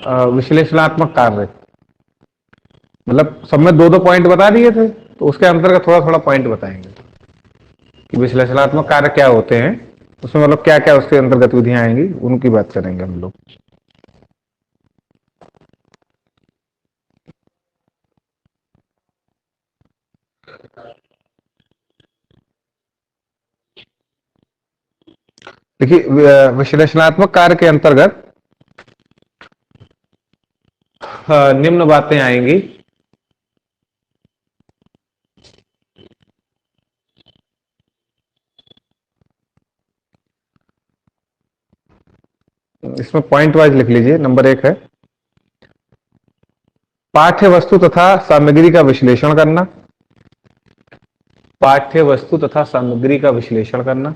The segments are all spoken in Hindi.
विश्लेषणात्मक कार्य, मतलब सब में दो दो पॉइंट बता दिए थे, तो उसके अंतर्गत थोड़ा थोड़ा पॉइंट बताएंगे कि विश्लेषणात्मक कार्य क्या होते हैं, उसमें मतलब क्या क्या उसके अंतर्गत गतिविधियां आएंगी, उनकी बात करेंगे हम लोग। देखिए विश्लेषणात्मक कार्य के अंतर्गत निम्न बातें आएंगी। इसमें पॉइंट वाइज लिख लीजिए। नंबर एक है पाठ्य वस्तु तथा सामग्री का विश्लेषण करना। पाठ्य वस्तु तथा सामग्री का विश्लेषण करना।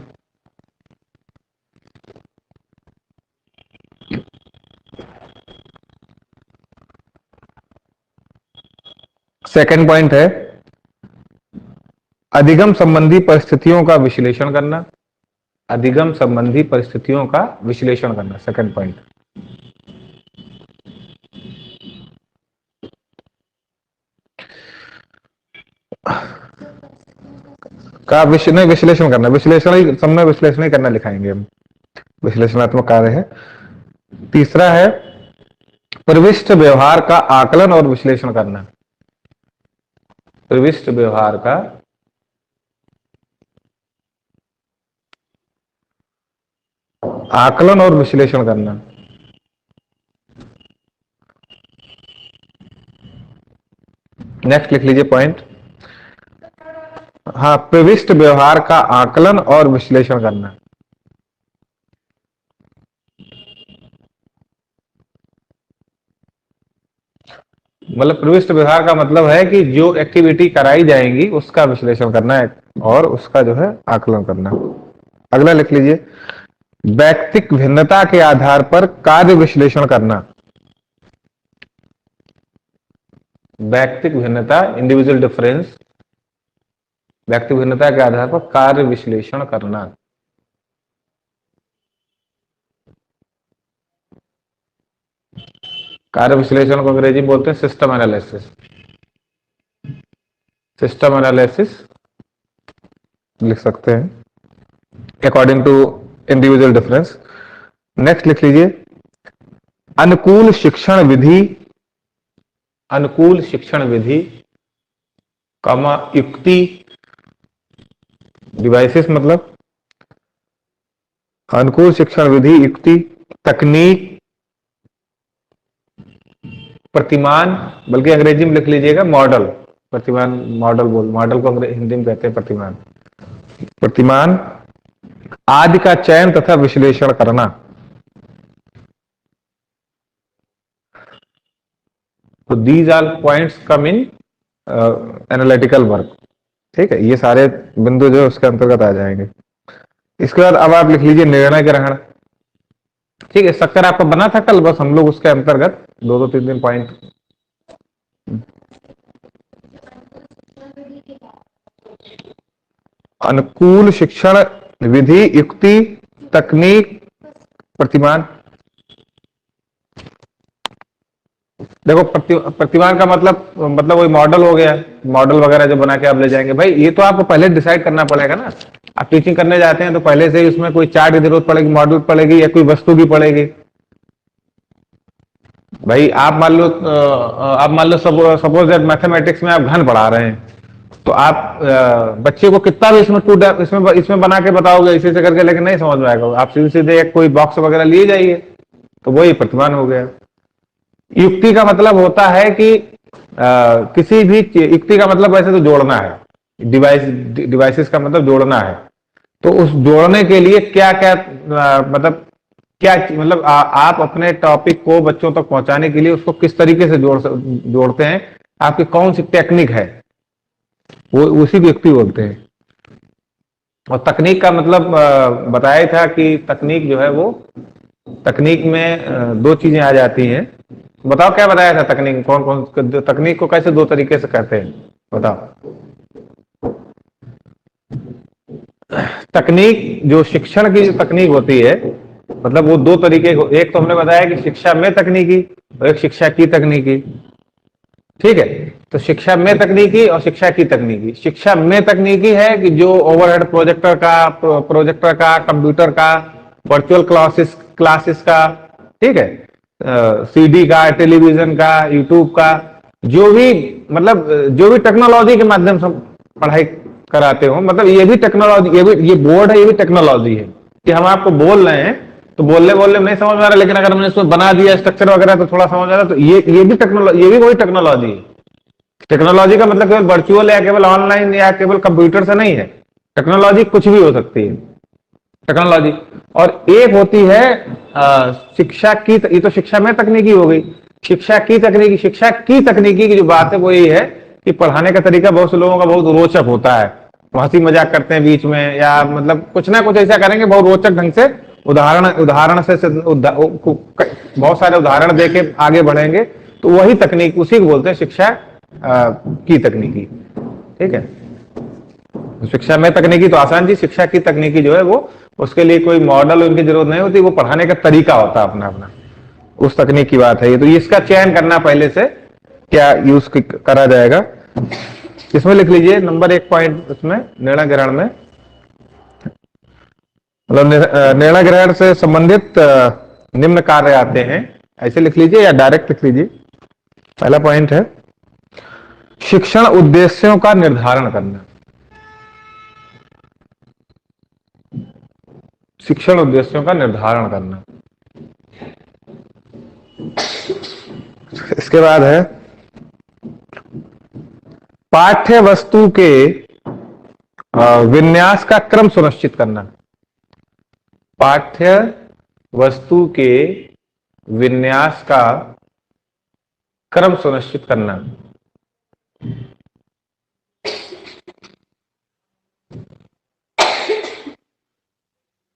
सेकंड पॉइंट है अधिगम संबंधी परिस्थितियों का विश्लेषण करना। अधिगम संबंधी परिस्थितियों का विश्लेषण करना, सेकंड पॉइंट। का विश्लेषण करना, विश्लेषण ही सब में विश्लेषण ही करना लिखाएंगे हम, विश्लेषणात्मक कार्य है। तीसरा है प्रविष्ट व्यवहार का आकलन और विश्लेषण करना। प्रविष्ट व्यवहार का आकलन और विश्लेषण करना। नेक्स्ट लिख लीजिए पॉइंट। हाँ, प्रविष्ट व्यवहार का आकलन और विश्लेषण करना। मतलब प्रविष्ट व्यवहार का मतलब है कि जो एक्टिविटी कराई जाएंगी उसका विश्लेषण करना है और उसका जो है आकलन करना। अगला लिख लीजिए व्यक्तिक भिन्नता के आधार पर कार्य विश्लेषण करना। व्यक्तिक भिन्नता, इंडिविजुअल डिफरेंस, व्यक्तिक भिन्नता के आधार पर कार्य विश्लेषण करना। कार्य विश्लेषण को अंग्रेजी में बोलते हैं सिस्टम एनालिसिस। सिस्टम एनालिसिस लिख सकते हैं according to individual difference. Next लिख लीजिए अनुकूल शिक्षण विधि। अनुकूल शिक्षण विधि कमा युक्ति, डिवाइसेस मतलब अनुकूल शिक्षण विधि, युक्ति, तकनीक, प्रतिमान, बल्कि अंग्रेजी में लिख लीजिएगा मॉडल। प्रतिमान, मॉडल को हिंदी में कहते हैं प्रतिमान। प्रतिमान आदि का चयन तथा विश्लेषण करना। तो these are points come in analytical work. ठीक है, ये सारे बिंदु जो उसके अंतर्गत आ जाएंगे। इसके बाद अब आप लिख लीजिए निर्णय ग्रहण। ठीक है, स्ट्रक्चर आपका बना था कल, बस हम लोग उसके अंतर्गत दो दो तीन तीन पॉइंट। अनुकूल शिक्षण विधि, युक्ति, तकनीक, प्रतिमान। देखो प्रतिमान का मतलब वही मॉडल हो गया। मॉडल वगैरह जो बना के आप ले जाएंगे, भाई ये तो आपको पहले डिसाइड करना पड़ेगा ना। आप टीचिंग करने जाते हैं तो पहले से ही उसमें कोई चार्ट की जरूरत पड़ेगी, मॉडल पड़ेगी या कोई वस्तु की पड़ेगी। भाई आप मान लो सपोज दैट मैथमेटिक्स में आप घन पढ़ा रहे हैं, तो आप बच्चे को कितना भी इसमें बना के बताओगे इसी से करके, लेकिन नहीं समझ में आएगा। आप सीधे सीधे एक कोई बॉक्स वगैरह लिए जाइए, तो वही प्रतिमान हो गया। युक्ति का मतलब होता है कि किसी भी युक्ति का मतलब वैसे तो जोड़ना है। डिवाइसेस का मतलब जोड़ना है। तो उस जोड़ने के लिए क्या क्या मतलब आप अपने टॉपिक को बच्चों तक पहुंचाने के लिए उसको किस तरीके से जोड़ते हैं, आपकी कौन सी टेक्निक है, वो उसी को युक्ति बोलते हैं। और तकनीक का मतलब बताया था कि तकनीक जो है वो, तकनीक में दो चीजें आ जाती हैं। बताओ क्या बताया था तकनीक, कौन कौन तकनीक को कैसे दो तरीके से कहते हैं, बताओ। तकनीक जो शिक्षण की जो तकनीक होती है, मतलब वो दो तरीके, एक तो हमने बताया कि शिक्षा में तकनीकी, और एक शिक्षा की तकनीकी। ठीक है, तो शिक्षा में तकनीकी और शिक्षा की तकनीकी। शिक्षा में तकनीकी है कि जो ओवरहेड प्रोजेक्टर का, कंप्यूटर का, वर्चुअल क्लासेस क्लासेस का, ठीक है, सीडी का, टेलीविजन का, यूट्यूब का, जो भी मतलब जो भी टेक्नोलॉजी के माध्यम से पढ़ाई कराते हो, मतलब ये भी टेक्नोलॉजी, ये बोर्ड है, ये भी टेक्नोलॉजी है कि हम आपको बोल रहे हैं तो बोलने बोलने में नहीं समझ में आ रहा, लेकिन अगर हमने इसमें बना दिया स्ट्रक्चर वगैरह तो थोड़ा समझ आ रहा, तो ये भी टेक्नोलॉजी, ये भी वही टेक्नोलॉजी है। टेक्नोलॉजी का मतलब केवल वर्चुअल या केवल ऑनलाइन या केवल कंप्यूटर से नहीं है। टेक्नोलॉजी कुछ भी हो सकती है टेक्नोलॉजी। और एक होती है शिक्षा की, ये तो शिक्षा में तकनीकी हो गई। शिक्षा की तकनीकी, शिक्षा की तकनीकी की जो बात है वो ये है कि पढ़ाने का तरीका बहुत से लोगों का बहुत रोचक होता है, हंसी मजाक करते हैं बीच में, या मतलब कुछ ना कुछ ऐसा करेंगे बहुत रोचक ढंग से, उदाहरण उदाहरण से बहुत सारे उदाहरण देके आगे बढ़ेंगे, तो वही तकनीक, उसी को बोलते हैं शिक्षा की तकनीकी। ठीक है, शिक्षा में तकनीकी तो आसान चीज, शिक्षा की तकनीकी जो है वो, उसके लिए कोई मॉडल उनकी जरूरत नहीं होती, वो पढ़ाने का तरीका होता है अपना अपना, उस तकनीक की बात है ये। तो इसका चयन करना पहले से, क्या यूज करा जाएगा, इसमें लिख लीजिए नंबर 1 पॉइंट, उसमें निर्णय ग्रहण में, मतलब निर्णय ग्रहण से संबंधित निम्न कार्य आते हैं, ऐसे लिख लीजिए या डायरेक्ट लिख लीजिए। पहला पॉइंट है शिक्षण उद्देश्यों का निर्धारण करना। शिक्षण उद्देश्यों का निर्धारण करना। इसके बाद है पाठ्य वस्तु के विन्यास का क्रम सुनिश्चित करना। पाठ्य वस्तु के विन्यास का क्रम सुनिश्चित करना।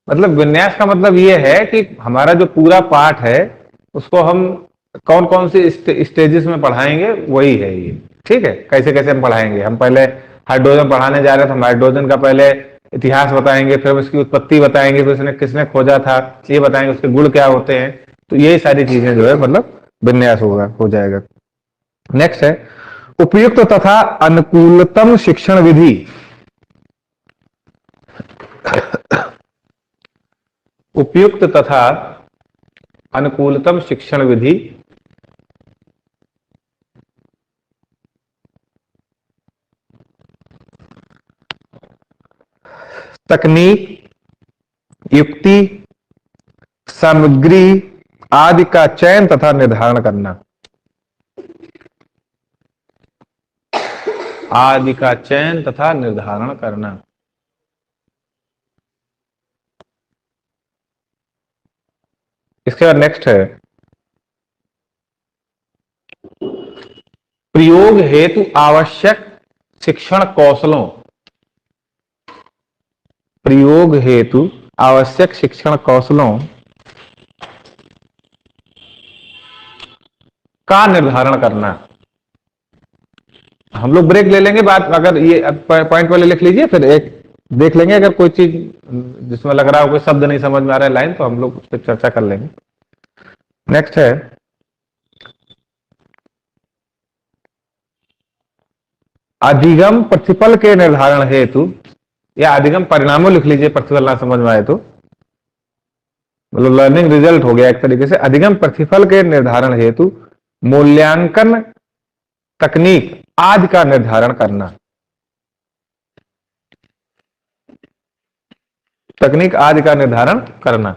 मतलब विन्यास का मतलब यह है कि हमारा जो पूरा पाठ है उसको हम कौन कौन से स्टेजेस में पढ़ाएंगे, वही है ये। ठीक है, कैसे कैसे हम पढ़ाएंगे। हम पहले हाइड्रोजन पढ़ाने जा रहे हैं तो हम हाइड्रोजन का पहले इतिहास बताएंगे, फिर उसकी उत्पत्ति बताएंगे, फिर उसने किसने खोजा था ये बताएंगे, उसके गुण क्या होते हैं। तो ये सारी चीजें जो है मतलब विन्यास हो जाएगा। नेक्स्ट है उपयुक्त तथा अनुकूलतम शिक्षण विधि। उपयुक्त तथा अनुकूलतम शिक्षण विधि। तकनीक, युक्ति, सामग्री आदि का चयन तथा निर्धारण करना। आदि का चयन तथा निर्धारण करना। इसके बाद नेक्स्ट है प्रयोग हेतु आवश्यक शिक्षण कौशलों। प्रयोग हेतु आवश्यक शिक्षण कौशलों का निर्धारण करना। हम लोग ब्रेक ले लेंगे, बात अगर ये पॉइंट वाले लिख लीजिए, फिर एक देख लेंगे, अगर कोई चीज जिसमें लग रहा हो कोई शब्द नहीं समझ में आ रहा है लाइन, तो हम लोग उस पर चर्चा कर लेंगे। नेक्स्ट है अधिगम प्रतिफल के निर्धारण हेतु, या अधिगम परिणामों लिख लीजिए, प्रतिफल ना समझ में आए तो, मतलब लर्निंग रिजल्ट हो गया एक तरीके से। अधिगम प्रतिफल के निर्धारण हेतु मूल्यांकन तकनीक आदि का निर्धारण करना। तकनीक आदि का निर्धारण करना।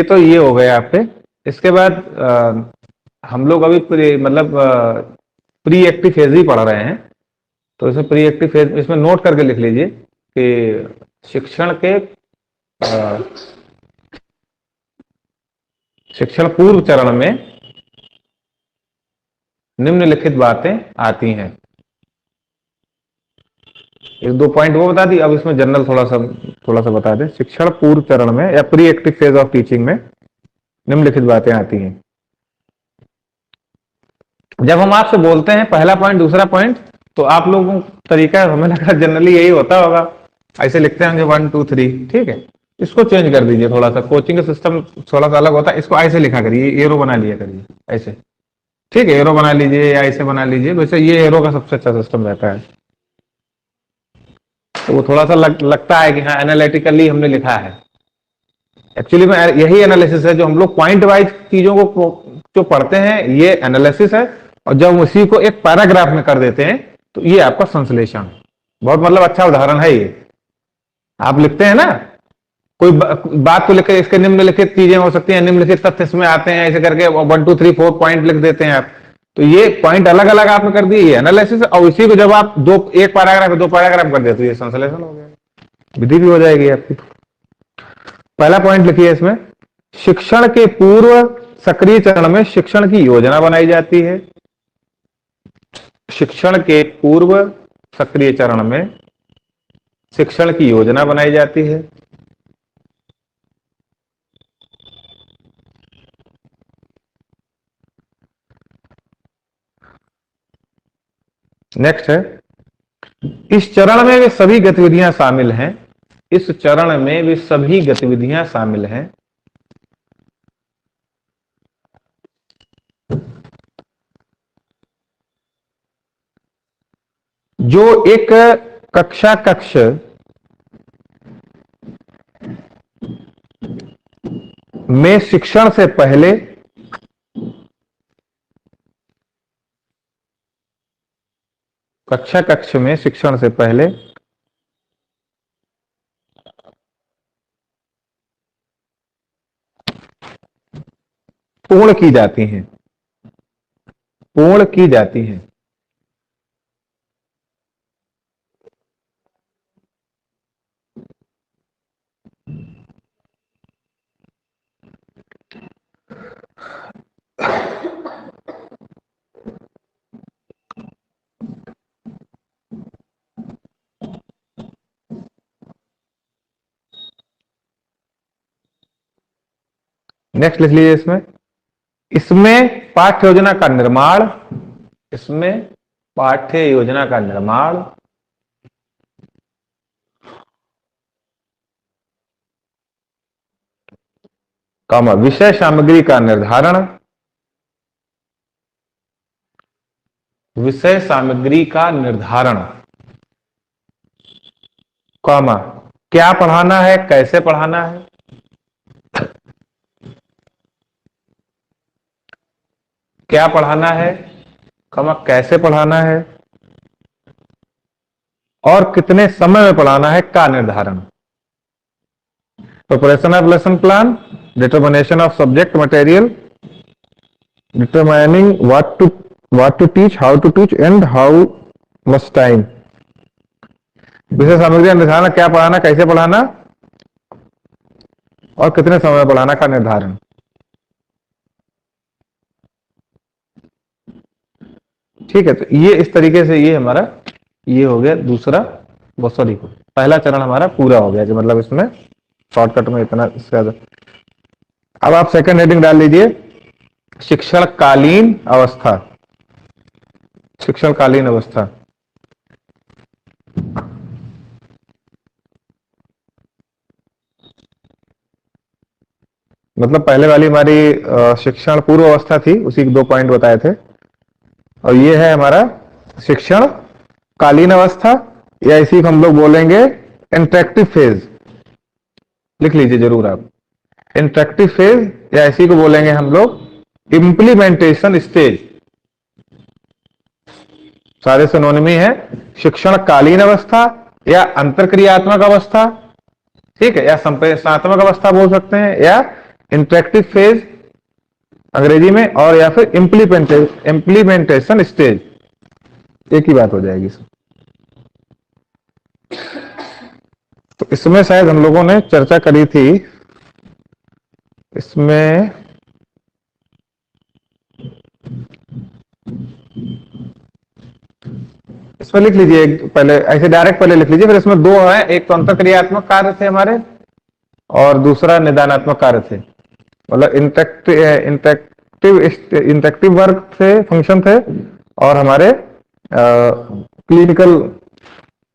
तो ये हो गया आपके। इसके बाद हम लोग अभी मतलब प्री एक्टिव फेज ही पढ़ रहे हैं, तो इसमें प्री एक्टिव फेज इसमें नोट करके लिख लीजिए कि शिक्षण पूर्व चरण में निम्नलिखित बातें आती हैं। एक दो पॉइंट वो बता दी, अब इसमें जनरल थोड़ा सा बता दें। शिक्षण पूर्व चरण में या pre active phase of teaching में निम्नलिखित बातें आती हैं। जब हम आपसे बोलते हैं पहला पॉइंट दूसरा पॉइंट, तो आप लोगों का तरीका हमें लगा जनरली यही होता होगा, ऐसे लिखते होंगे 1 2 3, ठीक है। इसको चेंज कर दीजिए, थोड़ा सा कोचिंग का सिस्टम थोड़ा सा अलग होता है, इसको ऐसे लिखा करिए, एरो बना लिया करिए ऐसे, ठीक है। एरो बना लीजिए या ऐसे बना लीजिए, वैसे ये एरो का सबसे अच्छा सिस्टम रहता है। तो वो थोड़ा सा लगता है कि हाँ एनालिटिकली हमने लिखा है। एक्चुअली में यही एनालिसिस है, जो हम लोग पॉइंट वाइज चीजों को जो पढ़ते हैं ये एनालिसिस है, और जब उसी को एक पैराग्राफ में कर देते हैं तो ये आपका संश्लेषण। बहुत मतलब अच्छा उदाहरण है ये। आप लिखते हैं ना कोई बात को लेकर, इसके निम्नलिखित चीजें हो सकती हैं, निम्नलिखित तथ्य इसमें आते हैं, ऐसे करके 1 2 3 4 पॉइंट लिख देते हैं आप। तो ये पॉइंट अलग अलग आपने कर दिए, ये एनालिसिस, और इसी को जब आप एक पैराग्राफ दो पैराग्राफ कर देते तो ये संश्लेषण हो गया, विधि भी हो जाएगी आपकी। पहला पॉइंट लिखिए इसमें, शिक्षण के पूर्व सक्रिय चरण में शिक्षण की योजना बनाई जाती है। शिक्षण के पूर्व सक्रिय चरण में शिक्षण की योजना बनाई जाती है। नेक्स्ट है, इस चरण में वे सभी गतिविधियां शामिल हैं। इस चरण में वे सभी गतिविधियां शामिल हैं जो एक कक्ष में शिक्षण से पहले कक्ष में शिक्षण से पहले पूर्ण की जाती हैं, पूर्ण की जाती हैं। नेक्स्ट लिख लीजिए इसमें, इसमें पाठ्य योजना का निर्माण, इसमें पाठ्य योजना का निर्माण, कॉमा विषय सामग्री का निर्धारण, विषय सामग्री का निर्धारण, कॉमा क्या पढ़ाना है, कैसे पढ़ाना है, क्या पढ़ाना है, कॉमा कैसे पढ़ाना है, और कितने समय में पढ़ाना है का निर्धारण। Preparation of lesson plan, determination of subject material, determining what to teach, how to teach and how much time। विषय सामग्री का निर्धारण, क्या पढ़ाना, कैसे पढ़ाना और कितने समय में पढ़ाना का निर्धारण। ठीक है, तो ये इस तरीके से ये हमारा ये हो गया दूसरा, सॉरी पहला चरण हमारा पूरा हो गया, जो मतलब इसमें शॉर्टकट में इतना ज्यादा। अब आप सेकंड हेडिंग डाल लीजिए, शिक्षण कालीन अवस्था। शिक्षण कालीन अवस्था, मतलब पहले वाली हमारी शिक्षण पूर्व अवस्था थी, उसी के 2 पॉइंट बताए थे, और ये है हमारा शिक्षण कालीन अवस्था, या इसी को हम लोग बोलेंगे इंटरेक्टिव फेज। लिख लीजिए जरूर आप, इंटरेक्टिव फेज, या इसी को बोलेंगे हम लोग इंप्लीमेंटेशन स्टेज। सारे सिनोनिमी है, शिक्षण कालीन अवस्था या अंतरक्रियात्मक अवस्था, ठीक है, या संप्रेषणात्मक अवस्था बोल सकते हैं, या इंटरेक्टिव फेज अंग्रेजी में, और या फिर इंप्लीमेंटेशन स्टेज, एक ही बात हो जाएगी। तो इसमें शायद हम लोगों ने चर्चा करी थी, इसमें इसमें लिख लीजिए पहले, ऐसे डायरेक्ट पहले लिख लीजिए, फिर इसमें दो है, एक तो अंतःक्रियात्मक कार्य थे हमारे और दूसरा निदानात्मक कार्य थे। मतलब इंटरेक्टिव वर्क थे, फंक्शन थे, और हमारे क्लिनिकल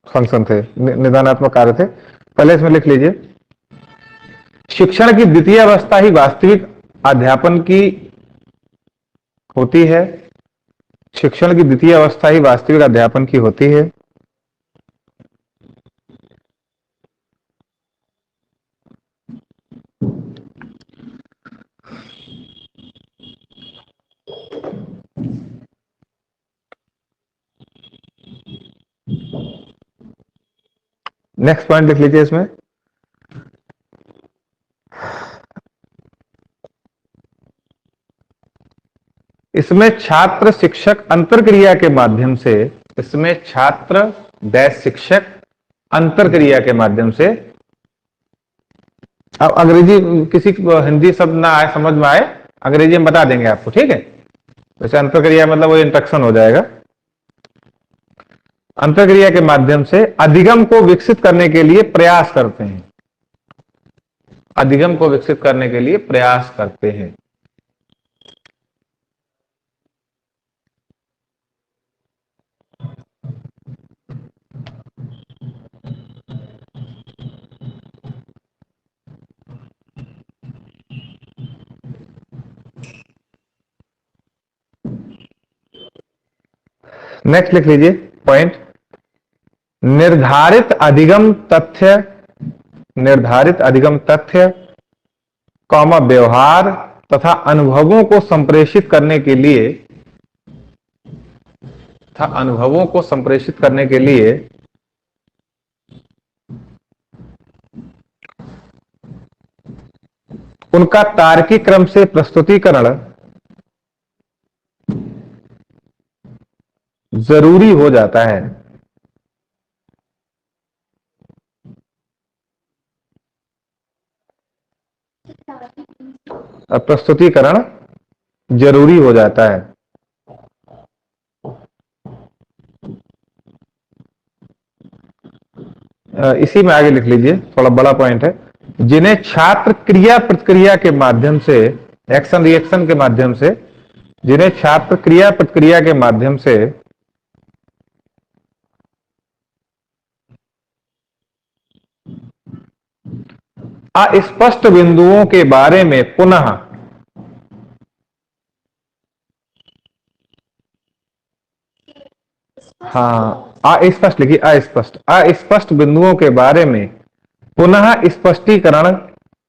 फंक्शन थे, निदानात्मक कार्य थे। पहले इसमें लिख लीजिए, शिक्षण की द्वितीय अवस्था ही वास्तविक अध्यापन की होती है। शिक्षण की द्वितीय अवस्था ही वास्तविक अध्यापन की होती है। नेक्स्ट पॉइंट लिख लीजिए इसमें, इसमें छात्र शिक्षक अंतरक्रिया के माध्यम से, इसमें छात्र डैश शिक्षक अंतरक्रिया के माध्यम से, अब अंग्रेजी किसी हिंदी शब्द ना आए, समझ में आए, अंग्रेजी में बता देंगे आपको, ठीक है। वैसे अंतरक्रिया मतलब वो इंट्रक्शन हो जाएगा। अंतरक्रिया के माध्यम से अधिगम को विकसित करने के लिए प्रयास करते हैं। अधिगम को विकसित करने के लिए प्रयास करते हैं। नेक्स्ट लिख लीजिए पॉइंट, निर्धारित अधिगम तथ्य, निर्धारित अधिगम तथ्य कौमा व्यवहार तथा अनुभवों को संप्रेषित करने के लिए, तथा अनुभवों को संप्रेषित करने के लिए उनका तार्किक क्रम से प्रस्तुतिकरण जरूरी हो जाता है। प्रस्तुतिकरण जरूरी हो जाता है। इसी में आगे लिख लीजिए, थोड़ा बड़ा पॉइंट है, जिन्हें छात्र क्रिया प्रतिक्रिया के माध्यम से, एक्शन रिएक्शन के माध्यम से, जिन्हें छात्र क्रिया प्रतिक्रिया के माध्यम से अस्पष्ट बिंदुओं के बारे में पुनः अस्पष्ट लिखिए, अस्पष्ट बिंदुओं के बारे में पुनः स्पष्टीकरण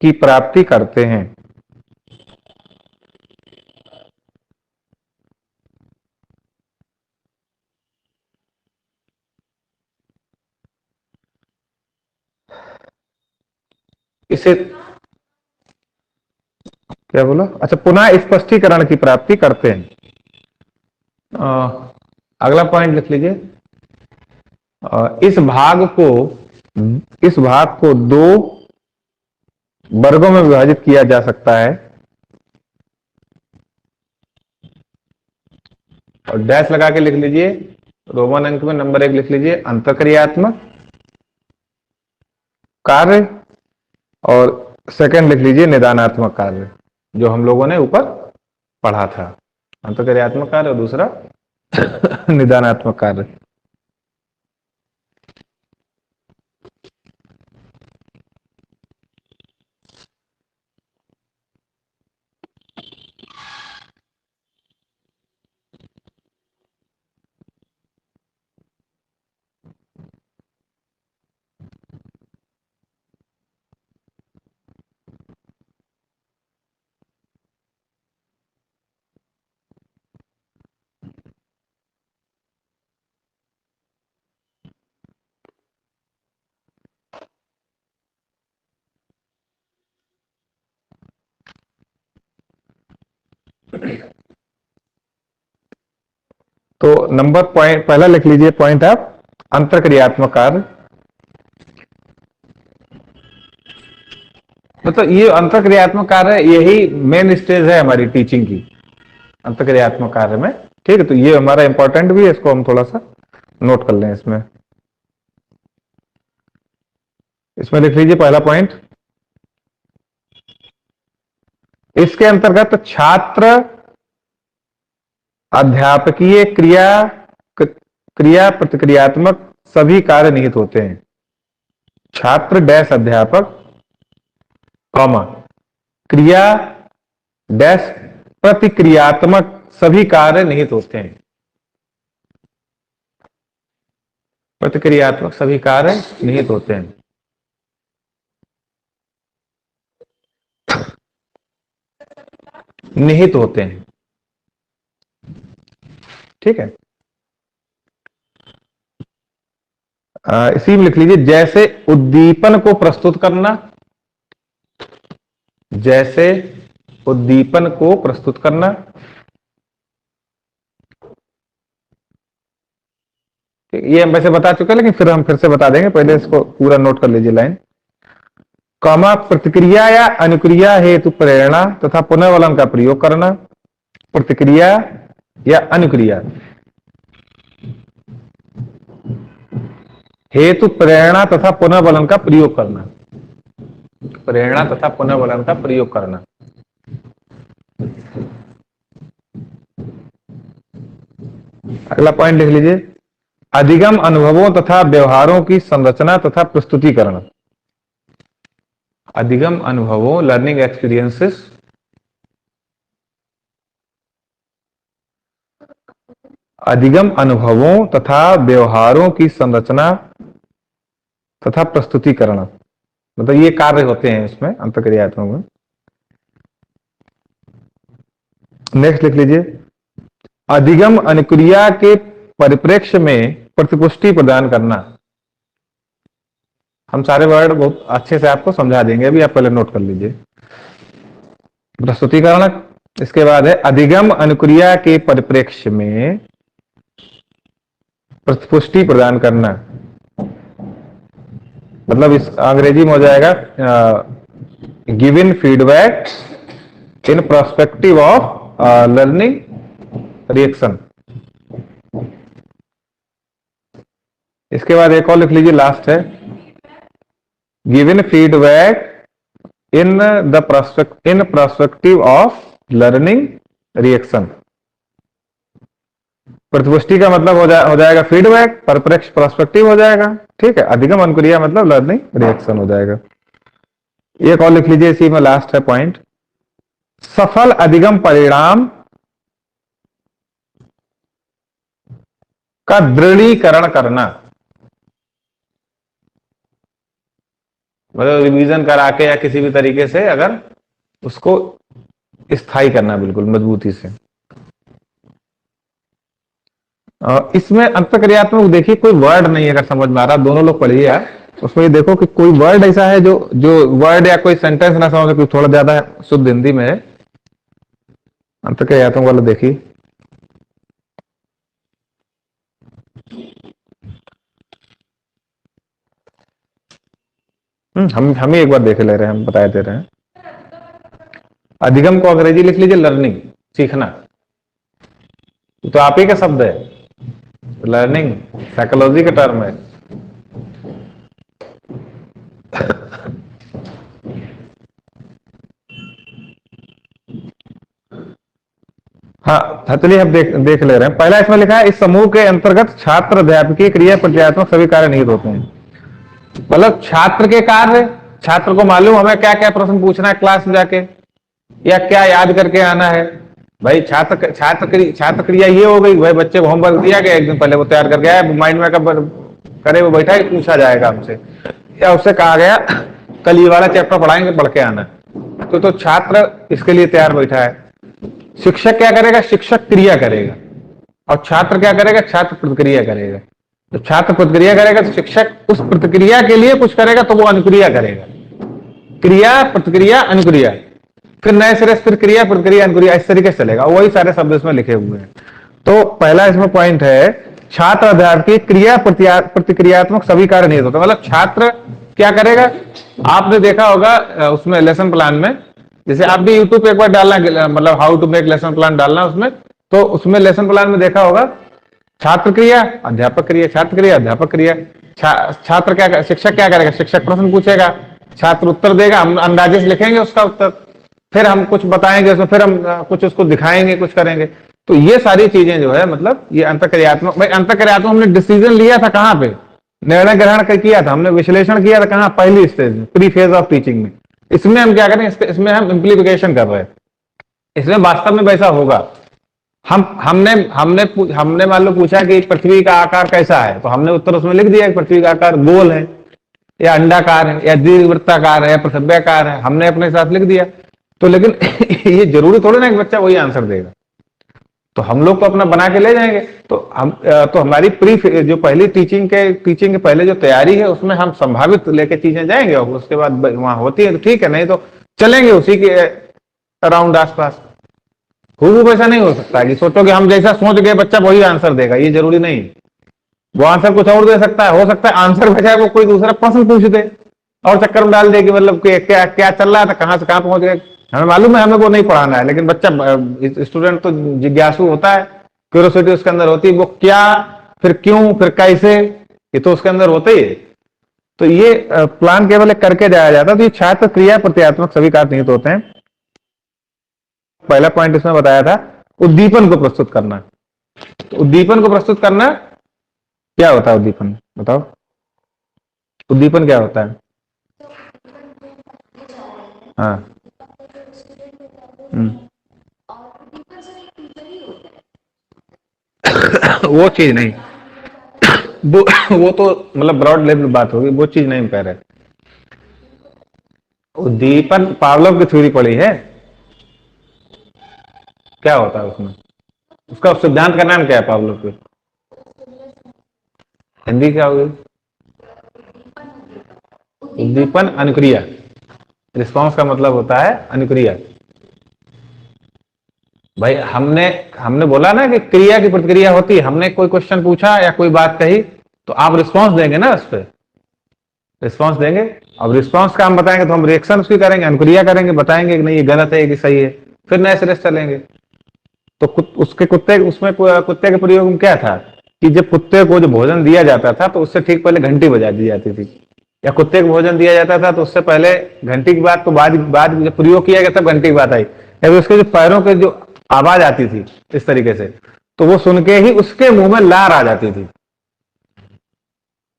की प्राप्ति करते हैं। इसे क्या बोला, अच्छा, पुनः स्पष्टीकरण की प्राप्ति करते हैं। अगला पॉइंट लिख लीजिए, इस भाग को दो वर्गों में विभाजित किया जा सकता है, और डैश लगा के लिख लीजिए, रोमन अंक में नंबर 1 लिख लीजिए अंतःक्रियात्मक कार्य, और सेकंड लिख लीजिए निदानात्मक कार्य, जो हम लोगों ने ऊपर पढ़ा था, अंतःक्रियात्मक कार्य और दूसरा निदानात्मक कार्य। तो नंबर पॉइंट पहला लिख लीजिए, पॉइंट आप अंतरक्रियात्मक कार्य, मतलब ये अंतरक्रियात्मक कार्य यही मेन स्टेज है हमारी टीचिंग की, अंतरक्रियात्मक कार्य में, ठीक है। तो ये हमारा इंपॉर्टेंट भी है, इसको हम थोड़ा सा नोट कर लें इसमें। इसमें लिख लीजिए पहला पॉइंट, इसके अंतर्गत छात्र अध्यापकीय क्रिया प्रतिक्रियात्मक सभी कार्य निहित होते हैं। छात्र डैश अध्यापक कॉमा क्रिया डैश प्रतिक्रियात्मक सभी कार्य निहित होते हैं। प्रतिक्रियात्मक सभी कार्य निहित होते हैं। निहित होते हैं, ठीक है। इसी में लिख लीजिए जैसे उद्दीपन को प्रस्तुत करना, जैसे उद्दीपन को प्रस्तुत करना, ये हम वैसे बता चुके हैं लेकिन फिर हम फिर से बता देंगे, पहले इसको पूरा नोट कर लीजिए लाइन। कॉमा प्रतिक्रिया या अनुक्रिया हेतु प्रेरणा तथा पुनर्वलन का प्रयोग करना। प्रतिक्रिया या अनुक्रिया हेतु प्रेरणा तथा पुनर्वलन का प्रयोग करना। प्रेरणा तथा पुनर्वलन का प्रयोग करना। अगला पॉइंट लिख लीजिए, अधिगम अनुभवों तथा व्यवहारों की संरचना तथा प्रस्तुतिकरण। अधिगम अनुभवों लर्निंग एक्सपीरियंसेस अधिगम अनुभवों तथा व्यवहारों की संरचना तथा प्रस्तुतिकरण, मतलब ये कार्य होते हैं इसमें अंतःक्रियात्मक में। नेक्स्ट लिख लीजिए, अधिगम अनुक्रिया के परिप्रेक्ष्य में प्रतिपुष्टि प्रदान करना। हम सारे वर्ड बहुत अच्छे से आपको समझा देंगे, अभी आप पहले नोट कर लीजिए। प्रस्तुतिकरण, इसके बाद है अधिगम अनुक्रिया के परिप्रेक्ष्य में प्रतिपुष्टि प्रदान करना, मतलब इस अंग्रेजी में हो जाएगा given feedback in perspective of learning reaction. इसके बाद एक और लिख लीजिए, लास्ट है given feedback in perspective of learning reaction. प्रतिपुष्टि का मतलब हो जाएगा फीडबैक, परिप्रेक्ष्य पर्सपेक्टिव हो जाएगा, ठीक है। अधिगम अनुक्रिया मतलब लर्निंग रिएक्शन हो जाएगा। एक और लिख लीजिए, इसी में लास्ट है पॉइंट, सफल अधिगम परिणाम का दृढ़ीकरण करना, मतलब रिवीजन करा के या किसी भी तरीके से अगर उसको स्थायी करना बिल्कुल मजबूती से। इसमें अंतःक्रियात्मक देखिए कोई वर्ड नहीं है, अगर समझ में आ रहा, दोनों लोग पढ़िए यार, उसमें ये देखो कि कोई वर्ड ऐसा है जो वर्ड या कोई सेंटेंस ना समझ, कोई थोड़ा ज्यादा शुद्ध हिंदी में है। अंतःक्रियात्मक वाला देखिए, हम ही एक बार देख ले रहे हैं, हम बता दे रहे हैं। अधिगम को अंग्रेजी लिख लीजिए लर्निंग, सीखना, तो आप ही का शब्द है। लर्निंग साइकोलॉजी का टर्म है। हाँ, चलिए हम देख ले रहे हैं। पहला इसमें लिखा है, इस समूह के अंतर्गत छात्र अध्यापकीय क्रिया प्रतिक्रियात्मक सभी कार्य निहित होते हैं। मतलब छात्र के कार्य, छात्र को मालूम हमें क्या क्या प्रश्न पूछना है क्लास में जाके, या क्या याद करके आना है। भाई छात्र क्रिया ये हो गई, भाई बच्चे को होमवर्क दिया गया, एक दिन पहले वो तैयार करके आया, माइंड में कब करे वो बैठा है, पूछा जाएगा हमसे, या उससे कहा गया कल ये वाला चैप्टर पढ़ाएंगे, पढ़ के आना। तो छात्र इसके लिए तैयार बैठा है। शिक्षक क्या करेगा, शिक्षक क्रिया करेगा, और छात्र क्या करेगा, छात्र प्रतिक्रिया करेगा। तो छात्र प्रतिक्रिया करेगा तो शिक्षक उस प्रतिक्रिया के लिए कुछ करेगा, तो वो अनुक्रिया करेगा। क्रिया प्रतिक्रिया अनुक्रिया, फिर नए सिरे से फिर क्रिया प्रतिक्रिया अनुक्रिया, इस तरीके से चलेगा। वही सारे शब्द इसमें लिखे हुए हैं। तो पहला इसमें पॉइंट है, छात्र अध्यापकीय क्रिया प्रतिक्रियात्मक सभी कार्य निहित होते हैं। मतलब छात्र क्या करेगा, आपने देखा होगा उसमें लेसन प्लान में, जैसे आप भी यूट्यूब पे एक बार डालना, मतलब how to make lesson plan डालना उसमें, तो उसमें लेसन प्लान में देखा होगा छात्र क्रिया अध्यापक क्रिया, छात्र क्रिया अध्यापक क्रिया। छात्र क्या, शिक्षक क्या करेगा, शिक्षक प्रश्न पूछेगा, छात्र उत्तर देगा, हम अंदाजे से लिखेंगे उसका उत्तर, फिर हम कुछ बताएंगे उसमें, फिर हम कुछ उसको दिखाएंगे, कुछ करेंगे। तो ये सारी चीजें जो है मतलब ये अंतःक्रियात्मक, भाई अंतःक्रियात्मक हमने डिसीजन लिया था कहां पे, निर्णय ग्रहण किया था, हमने विश्लेषण किया था कहां, पहली स्टेज में, प्री फेज ऑफ टीचिंग में। इसमें हम क्या करें, इसमें हम इम्प्लीफिकेशन कर रहे हैं, इसमें वास्तव में वैसा होगा। हमने हमने हमने मान लो पूछा कि पृथ्वी का आकार कैसा है, तो हमने उत्तर उसमें लिख दिया कि पृथ्वी का आकार गोल है या अंडाकार है या दीर्घवृत्ताकार है या प्रसभ्याकार है, हमने अपने साथ लिख दिया। तो लेकिन ये जरूरी थोड़ी ना कि बच्चा वही आंसर देगा, तो हम लोग तो अपना बना के ले जाएंगे। तो हमारी प्री जो पहली टीचिंग के पहले जो तैयारी है उसमें हम संभावित लेके चीजें जाएंगे, और उसके बाद वहां होती है तो ठीक है, नहीं तो चलेंगे उसी के अराउंड आसपास। खूब ऐसा नहीं हो सकता कि सोचो कि हम जैसा सोच गए बच्चा वही आंसर देगा, ये जरूरी नहीं। वो आंसर कुछ और दे सकता है, हो सकता है आंसर बजाय वो कोई दूसरा प्रश्न पूछ दे और चक्कर में डाल दे कि मतलब क्या क्या चल रहा था, कहां से कहां पहुंच गए। हमें मालूम है हमें वो नहीं पढ़ाना है, लेकिन बच्चा स्टूडेंट तो जिज्ञासु होता है, क्यूरियोसिटी उसके अंदर होती है, वो क्या, फिर क्यों, फिर कैसे, ये तो उसके अंदर होता ही है। तो ये प्लान केवल करके जाया जाता है। तो ये छात्र क्रिया प्रत्यात्मक सभी कार्य निहित होते हैं। पहला पॉइंट इसमें बताया था उद्दीपन को प्रस्तुत करना। तो उद्दीपन को प्रस्तुत करना क्या होता है, उद्दीपन बताओ, उद्दीपन क्या होता है? हाँ वो चीज नहीं, वो तो मतलब ब्रॉड लेवल बात होगी, वो चीज नहीं कह रहे। उद्दीपन पावलोव की थ्योरी पढ़ी है, क्या होता है उसमें, उसका सिद्धांत का नाम क्या है पावलोव के? हिंदी क्या होगी? उद्दीपन अनुक्रिया, रिस्पॉन्स का मतलब होता है अनुक्रिया। भाई हमने हमने बोला ना कि क्रिया की प्रतिक्रिया होती है, हमने कोई क्वेश्चन पूछा या कोई बात कही तो आप रिस्पॉन्स देंगे ना, उस पर रिस्पॉन्स देंगे। अब रिस्पॉन्स का हम बताएंगे तो हम रिएक्शन उसकी करेंगे, अनुक्रिया करेंगे, बताएंगे कि नहीं ये गलत है कि सही है, फिर नए सिरे से चलेंगे। तो उसके कुत्ते उसमें कुत्ते के प्रयोग में क्या था कि जब कुत्ते को जो भोजन दिया जाता था तो उससे ठीक पहले घंटी बजा दी जाती थी, या कुत्ते को भोजन दिया जाता था तो उससे पहले घंटी की बात, तो बाद जब प्रयोग किया गया तब घंटी की बात आई, या उसके जो पैरों के जो आवाज आती थी इस तरीके से, तो वो सुन के ही उसके मुंह में लार आ जाती थी,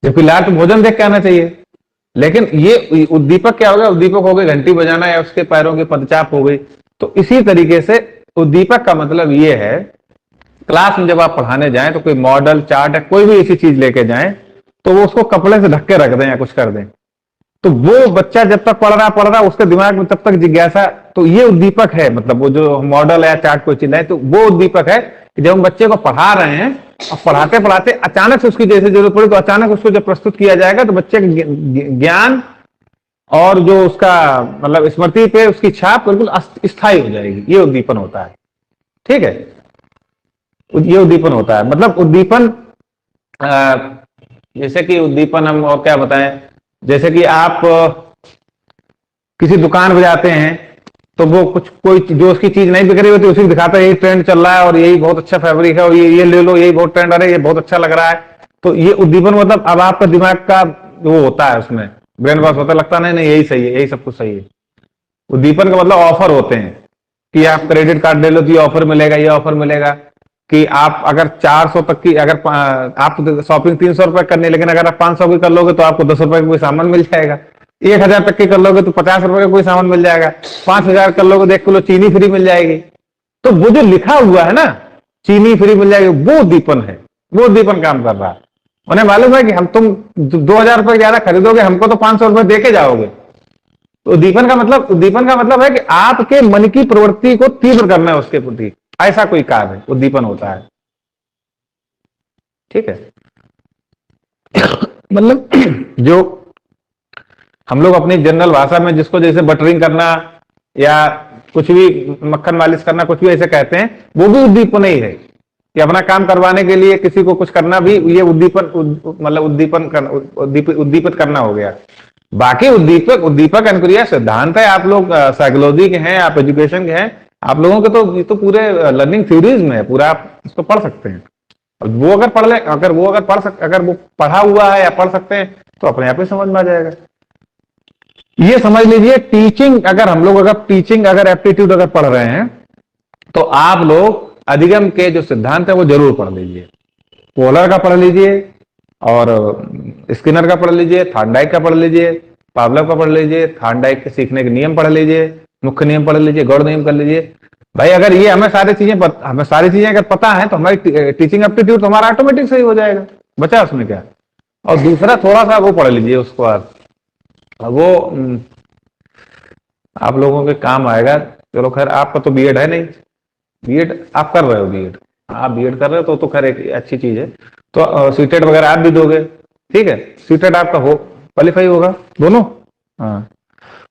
जबकि लार तो भोजन देख के आना चाहिए। लेकिन ये उद्दीपक क्या होगा, उद्दीपक हो गई घंटी बजाना या उसके पैरों की पदचाप हो गई। तो इसी तरीके से उद्दीपक का मतलब ये है, क्लास में जब आप पढ़ाने जाएं तो कोई मॉडल चार्ट है, कोई भी ऐसी चीज लेके जाएं तो वो उसको कपड़े से ढक के रख दें या कुछ कर दें, तो वो बच्चा जब तक पढ़ रहा उसके दिमाग में तब तक जिज्ञासा, तो ये उद्दीपक है। मतलब वो जो मॉडल है चार्ट कोई चीज है तो वो उद्दीपक है कि जब हम बच्चे को पढ़ा रहे हैं और पढ़ाते पढ़ाते अचानक से उसकी जैसे जरूरत पड़ी तो अचानक उसको जब प्रस्तुत किया जाएगा तो बच्चे के ज्ञान और जो उसका मतलब स्मृति पे उसकी छाप बिल्कुल स्थायी हो जाएगी। ये उद्दीपन होता है, ठीक है, ये उद्दीपन होता है। मतलब उद्दीपन जैसे कि उद्दीपन हम और क्या बताएं, जैसे कि आप किसी दुकान पे जाते हैं तो वो कुछ कोई जो उसकी चीज नहीं बिक रही होती उसी को दिखाता है, यही ट्रेंड चल रहा है और यही बहुत अच्छा फैब्रिक है और ये ले लो, यही बहुत ट्रेंड आ रहा है, ये बहुत अच्छा लग रहा है। तो ये उद्दीपन मतलब अब आपका दिमाग का वो होता है, उसमें ब्रेन वॉश होता है, लगता नहीं नहीं यही सही है, यही सब कुछ सही है। उद्दीपन का मतलब ऑफर होते हैं कि आप क्रेडिट कार्ड ले लो तो ये ऑफर मिलेगा, ये ऑफर मिलेगा, कि आप अगर 400 तक की अगर आप शॉपिंग 300 रुपए करनी, लेकिन अगर आप 500 की कर लोगे तो आपको 10 रुपए का कोई सामान मिल जाएगा, 1000 तक की कर लोगे तो 50 रुपए का कोई सामान मिल जाएगा, 5000 कर लोगे तो 1 किलो चीनी फ्री मिल जाएगी। तो वो जो लिखा हुआ है ना चीनी फ्री मिल जाएगी, वो उद्दीपन है, वो उद्दीपन काम कर रहा है। उन्हें मालूम है कि हम तुम 2000 रुपए ज्यादा खरीदोगे, हमको तो 500 रुपए दे के जाओगे। तो उद्दीपन का मतलब है कि आपके मन की प्रवृत्ति को तीव्र करना है उसके प्रति, ऐसा कोई कार्य उद्दीपन होता है, ठीक है। मतलब जो हम लोग अपनी जनरल भाषा में जिसको जैसे बटरिंग करना या कुछ भी मक्खन मालिश करना कुछ भी ऐसे कहते हैं, वो भी उद्दीपन ही है कि अपना काम करवाने के लिए किसी को कुछ करना भी ये उद्दीपन मतलब उद्दीपित करना हो गया। बाकी उद्दीपक अनुक्रिया सिद्धांत है, आप लोग साइकोलॉजी के हैं, आप एजुकेशन के हैं, आप लोगों के तो ये तो पूरे लर्निंग थ्योरीज में है, पूरा आप इसको पढ़ सकते हैं। अब वो अगर पढ़ ले, अगर वो पढ़ा हुआ है या पढ़ सकते हैं तो अपने आप ही समझ में आ जाएगा। ये समझ लीजिए टीचिंग, अगर हम लोग अगर एप्टीट्यूड अगर पढ़ रहे हैं तो आप लोग अधिगम के जो सिद्धांत है वो जरूर पढ़ लीजिए। पोलर का पढ़ लीजिए और स्किनर का पढ़ लीजिए, थॉर्नडाइक का पढ़ लीजिए, पावलोव का पढ़ लीजिए, थॉर्नडाइक के सीखने के नियम पढ़ लीजिए, मुख्य नियम पढ़ लीजिए, गौड़ नियम कर लीजिए। भाई अगर ये हमें सारी चीजें अगर पता है तो हमारी टीचिंग एप्टीट्यूड तो हमारा ऑटोमेटिक सही हो जाएगा, बचा उसमें क्या। और दूसरा थोड़ा सा वो पढ़ लीजिए उसको आप, वो आप लोगों के काम आएगा। चलो खैर आपका तो बीएड है नहीं, बीएड आप कर रहे हो, आप बीएड कर रहे हो तो खैर एक अच्छी चीज है। तो सीटेट वगैरह आप भी दोगे, ठीक है, सीटेट आपका हो क्वालिफाई होगा दोनों। हाँ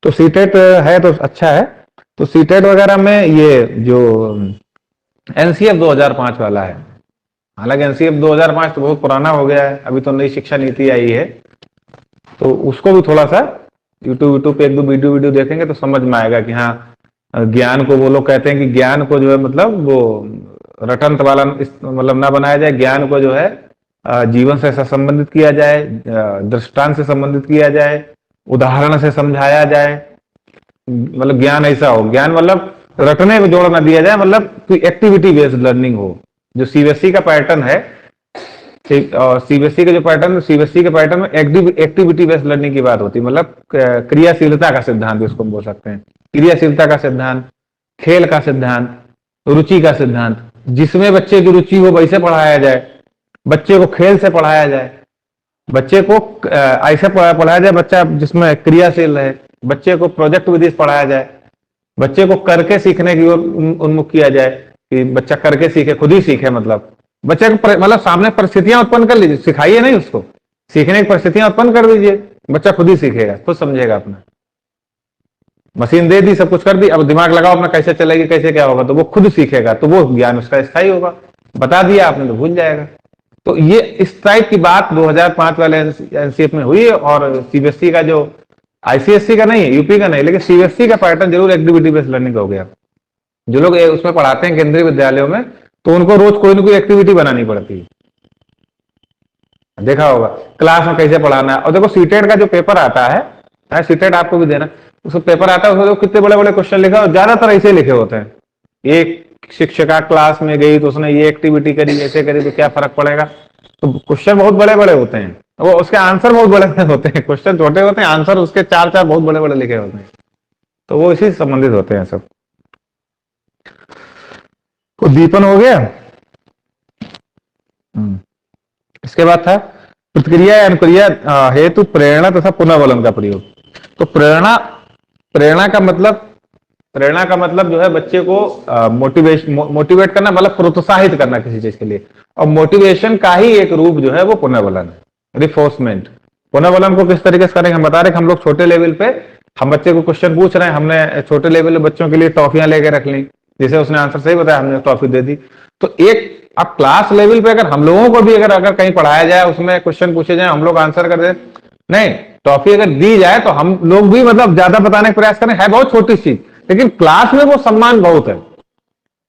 तो सीटेट है तो अच्छा है। तो सीटेट वगैरह में ये जो एनसीएफ 2005 वाला है, हालांकि एनसीएफ 2005 तो बहुत पुराना हो गया है, अभी तो नई शिक्षा नीति आई है, तो उसको भी थोड़ा सा यूट्यूब पे एक दो वीडियो देखेंगे तो समझ में आएगा कि हाँ ज्ञान को, वो लोग कहते हैं कि ज्ञान को जो है मतलब वो रटंत वाला मतलब ना बनाया जाए, ज्ञान को जो है जीवन से संबंधित किया जाए, दृष्टांत से संबंधित किया जाए, उदाहरण से समझाया जाए, मतलब ज्ञान ऐसा हो, ज्ञान मतलब रटने में जोड़ ना दिया जाए, मतलब कोई एक्टिविटी बेस्ड लर्निंग हो। जो सीबीएसई का पैटर्न है, सीबीएसई का जो पैटर्न, सीबीएसई के पैटर्न में एक्टिविटी बेस्ड लर्निंग की बात होती है, मतलब क्रियाशीलता का सिद्धांत इसको बोल सकते हैं। क्रियाशीलता का सिद्धांत, खेल का सिद्धांत, रुचि का सिद्धांत, जिसमें बच्चे की रुचि हो वैसे पढ़ाया जाए, बच्चे को खेल से पढ़ाया जाए, बच्चे को ऐसे पढ़ाया जाए बच्चा जिसमें क्रियाशील है, बच्चे को प्रोजेक्ट विधि से पढ़ाया जाए, बच्चे को करके सीखने की ओर उन्मुख किया जाए कि बच्चा करके सीखे, खुद ही सीखे, मतलब बच्चे को मतलब सामने परिस्थितियां उत्पन्न कर लीजिए, सिखाइए नहीं उसको, सीखने की परिस्थितियां उत्पन्न कर दीजिए, बच्चा खुद ही सीखेगा, खुद समझेगा अपना। मशीन दे दी, सब कुछ कर दी, अब दिमाग लगाओ अपना कैसे चलेगी, कैसे क्या होगा, तो वो खुद सीखेगा, तो वो ज्ञान उसका स्थायी होगा। बता दिया आपने तो भूल जाएगा। तो ये इस टाइप की बात 2005 वाले एनसीएफ में हुई है। और सीबीएसई का जो, आईसीएसई का नहीं है, यूपी का नहीं, लेकिन सीबीएसई का पैटर्न जरूर एक्टिविटी बेस्ड लर्निंग हो गया। जो लोग उसमें पढ़ाते हैं केंद्रीय विद्यालयों में, तो उनको रोज कोई ना कोई एक्टिविटी बनानी पड़ती है, देखा होगा क्लास में कैसे पढ़ाना है। और देखो सीटेट का जो पेपर आता है, सीटेट आपको भी देना, उसको पेपर आता है, उसमें कितने बड़े बड़े क्वेश्चन लिखा और ज्यादातर ऐसे लिखे होते हैं। एक शिक्षिका क्लास में गई तो उसने ये एक्टिविटी करी, ऐसे करी, तो क्या फर्क पड़ेगा। तो क्वेश्चन बहुत बड़े बड़े होते हैं, वो उसके आंसर बहुत बड़े बड़े होते हैं, क्वेश्चन छोटे होते हैं, आंसर उसके चार चार बहुत बड़े बड़े लिखे होते हैं, तो वो इसी से संबंधित होते हैं सब। तो दीपन हो गया। इसके बाद था प्रतिक्रिया या अनुक्रिया हेतु प्रेरणा तथा पुनर्वलन का प्रयोग। तो प्रेरणा का मतलब जो है बच्चे को मोटिवेट करना, मतलब प्रोत्साहित करना किसी चीज के लिए। और मोटिवेशन का ही एक रूप जो है वो पुनर्वलन है, रिफोर्समेंट। पुनर्वलन को किस तरीके से करेंगे हम बता रहे हैं। हम लोग छोटे लेवल पे हम बच्चे को क्वेश्चन पूछ रहे हैं, हमने छोटे लेवल पे बच्चों के लिए टॉफियां लेके रख ली, जैसे उसने आंसर सही बताया हमने टॉफी दे दी। तो एक अब क्लास लेवल पे अगर हम लोगों को भी अगर कहीं पढ़ाया जाए, उसमें क्वेश्चन पूछे जाए, हम लोग आंसर कर दे, नहीं टॉफी अगर दी जाए तो हम लोग भी मतलब ज्यादा बताने का प्रयास करें। है बहुत छोटी चीज, लेकिन क्लास में वो सम्मान बहुत है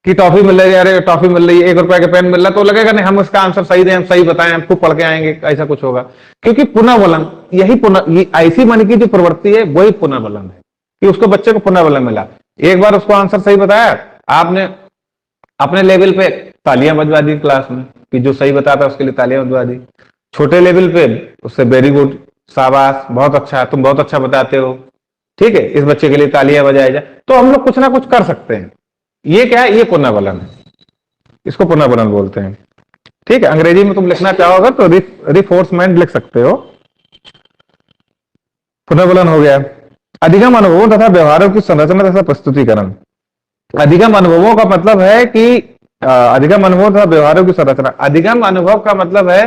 कि टॉफी मिल रही है, अरे टॉफी मिल रही है, 1 रुपए का पेन मिल रहा है, तो लगेगा नहीं हम इसका आंसर सही दें, हम सही बताएं, हम खूब पढ़ के आएंगे, ऐसा कुछ होगा। क्योंकि पुनर्वलन, ये ऐसी मन की जो प्रवृत्ति है वही पुनर्वलन है, कि उसको बच्चे को पुनर्वलन मिला। एक बार उसको आंसर सही बताया, आपने अपने लेवल पे तालियां बजवा दी क्लास में, कि जो सही बताता है उसके लिए तालियां बजवा दी। छोटे लेवल पे उससे वेरी गुड, शाबाश, बहुत अच्छा, तुम बहुत अच्छा बताते हो, ठीक है, इस बच्चे के लिए तालियां बजाई जाए। तो हम लोग कुछ ना कुछ कर सकते हैं। ये क्या है, ये पुनर्वलन है, इसको पुनर्वलन बोलते हैं। ठीक है, अंग्रेजी में तुम लिखना चाहोगे तो रिफोर्समेंट लिख सकते हो। पुनर्वलन हो गया। अधिगम अनुभवों तथा व्यवहारों की संरचना तथा प्रस्तुतिकरण। अधिगम अनुभवों का मतलब है कि अधिगम अनुभव तथा व्यवहारों की संरचना। अधिगम अनुभव का मतलब है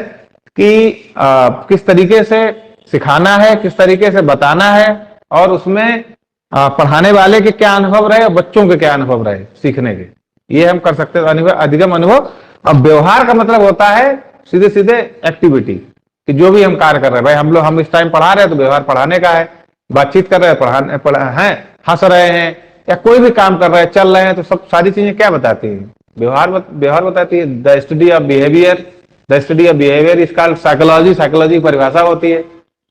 कि किस तरीके से सिखाना है, किस तरीके से बताना है, और उसमें पढ़ाने वाले के क्या अनुभव रहे और बच्चों के क्या अनुभव रहे सीखने के, ये हम कर सकते हैं अधिगम अनुभव। अब व्यवहार का मतलब होता है सीधे सीधे एक्टिविटी, कि जो भी हम कार्य कर रहे हैं, भाई हम इस टाइम पढ़ा रहे हैं तो व्यवहार पढ़ाने का है, बातचीत कर रहे हैं हैं, हंस रहे हैं, या कोई भी काम कर रहे हैं, चल रहे हैं, तो सब सारी चीजें क्या बताती है, व्यवहार बताती है। The study of behaviour the study of behaviour is called psychology, psychology की परिभाषा होती है।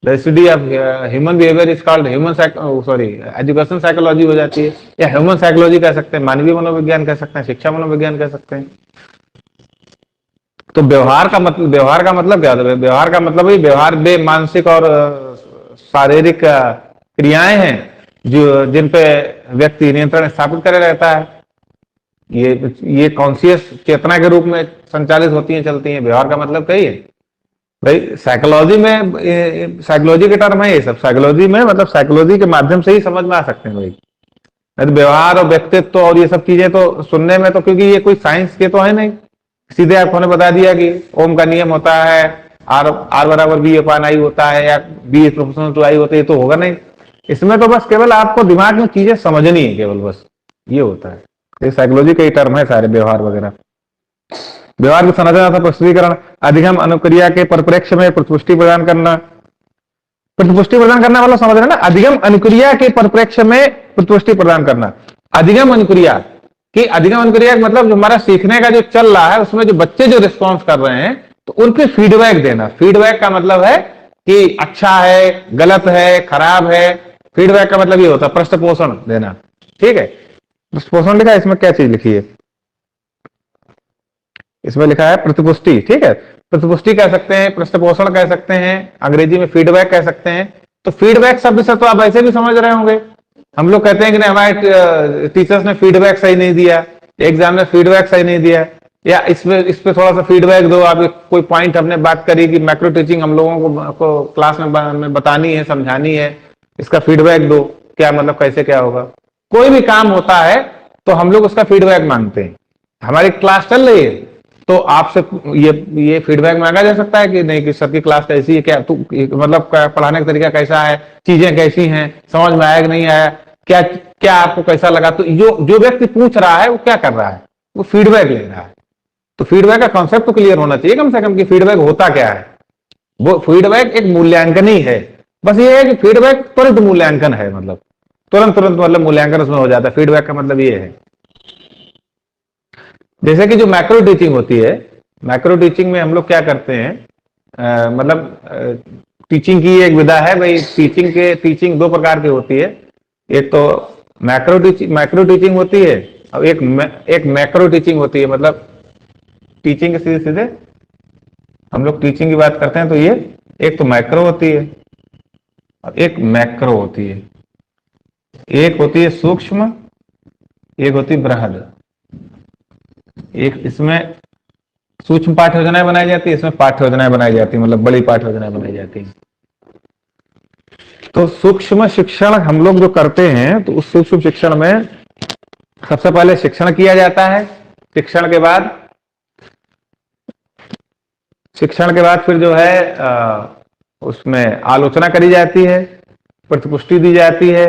The study of human behaviour is called human sorry education psychology हो जाती है, या ह्यूमन साइकोलॉजी कह सकते हैं, मानवीय मनोविज्ञान कह सकते हैं, शिक्षा मनोविज्ञान कह सकते हैं। तो व्यवहार का मतलब क्या होता है? व्यवहार का मतलब ही व्यवहार वे मानसिक और शारीरिक क्रियाएं हैं जो जिन पे व्यक्ति नियंत्रण स्थापित करे रहता है। ये कॉन्शियस चेतना के रूप में संचालित होती हैं, चलती हैं। व्यवहार का मतलब क्या है भाई? साइकोलॉजी में, साइकोलॉजी के टर्म है ये सब। साइकोलॉजी में मतलब साइकोलॉजी के माध्यम से ही समझ में आ सकते हैं भाई। तो व्यवहार और व्यक्तित्व और ये सब चीजें तो सुनने में तो, क्योंकि ये कोई साइंस के तो है नहीं, सीधे आपने बता दिया कि ओम का नियम होता है, आर आर बराबर बी अपान आई होता है, या बी प्रोपोर्शनल टू आई होता है, ये तो होगा नहीं। इसमें तो बस केवल आपको दिमाग में चीजें समझनी है, केवल बस ये होता है। ये साइकोलॉजी के ही टर्म है सारे, व्यवहार वगैरह। व्यवहार की संरचना तथा प्रस्तुतिकरण, अधिगम अनुक्रिया के परिप्रेक्ष्य में प्रतिपुष्टि प्रदान करना। प्रतिपुष्टि प्रदान करना मतलब समझ रहे ना, अधिगम अनुक्रिया के परिप्रेक्ष्य में प्रतिपुष्टि प्रदान करना। अधिगम अनुक्रिया कि अधिगम अनुक्रिया मतलब जो हमारा सीखने का जो चल रहा है उसमें जो बच्चे जो रिस्पॉन्स कर रहे हैं तो उनके फीडबैक देना। फीडबैक का मतलब है कि अच्छा है, गलत है, खराब है। फीडबैक का मतलब ये होता है पृष्ठ पोषण देना। ठीक है, पृष्ठ पोषण लिखा है, इसमें क्या चीज लिखी है? इसमें लिखा है प्रतिपुष्टि। ठीक है, प्रतिपुष्टि कह सकते हैं, पृष्ठ पोषण कह सकते हैं, अंग्रेजी में फीडबैक कह सकते हैं। तो फीडबैक शब्द से तो आप ऐसे भी समझ रहे होंगे। हम लोग कहते हैं कि नहीं हमारे टीचर्स ने फीडबैक सही नहीं दिया, एग्जाम में फीडबैक सही नहीं दिया, या इस पे थोड़ा सा फीडबैक दो। आप कोई पॉइंट हमने बात करी कि मैक्रो टीचिंग हम लोगों को क्लास में बतानी है, समझानी है, इसका फीडबैक दो। क्या मतलब, कैसे क्या होगा? कोई भी काम होता है तो हम लोग उसका फीडबैक मांगते हैं। हमारी क्लास चल रही है तो आपसे ये फीडबैक मांगा जा सकता है कि नहीं कि सर की क्लास कैसी है, क्या तू मतलब पढ़ाने का तरीका कैसा है, चीजें कैसी हैं, समझ में आया कि नहीं आया, क्या क्या आपको कैसा लगा। तो जो व्यक्ति पूछ रहा है वो क्या कर रहा है? वो फीडबैक ले रहा है। तो फीडबैक का कॉन्सेप्ट तो क्लियर होना चाहिए कम से कम कि फीडबैक होता क्या है। वो फीडबैक एक मूल्यांकन ही है। बस ये है कि फीडबैक तुरंत मूल्यांकन है, मतलब तुरंत तुरंत मतलब मूल्यांकन उसमें हो जाता है। फीडबैक का मतलब ये है, जैसे कि जो मैक्रो टीचिंग होती है, मैक्रो टीचिंग में हम लोग क्या करते हैं, मतलब टीचिंग की एक विधा है भाई। टीचिंग दो प्रकार की होती है। एक तो मैक्रो टीचिंग होती है, और एक मैक्रो टीचिंग होती है। मतलब टीचिंग के सीधे सीधे हम लोग टीचिंग की बात करते हैं तो ये एक तो मैक्रो होती है और एक मैक्रो होती है। एक होती है सूक्ष्म, एक होती है बृहद। एक इसमें सूक्ष्म पाठ्य योजनाएं बनाई जाती है, इसमें पाठ्य योजनाएं बनाई जाती है, मतलब बड़ी पाठ्य योजनाएं बनाई जाती है। तो सूक्ष्म शिक्षण हम लोग जो करते हैं तो उस सूक्ष्म शिक्षण में सबसे पहले शिक्षण किया जाता है। शिक्षण के बाद फिर जो है उसमें आलोचना करी जाती है, प्रतिपुष्टि दी जाती है।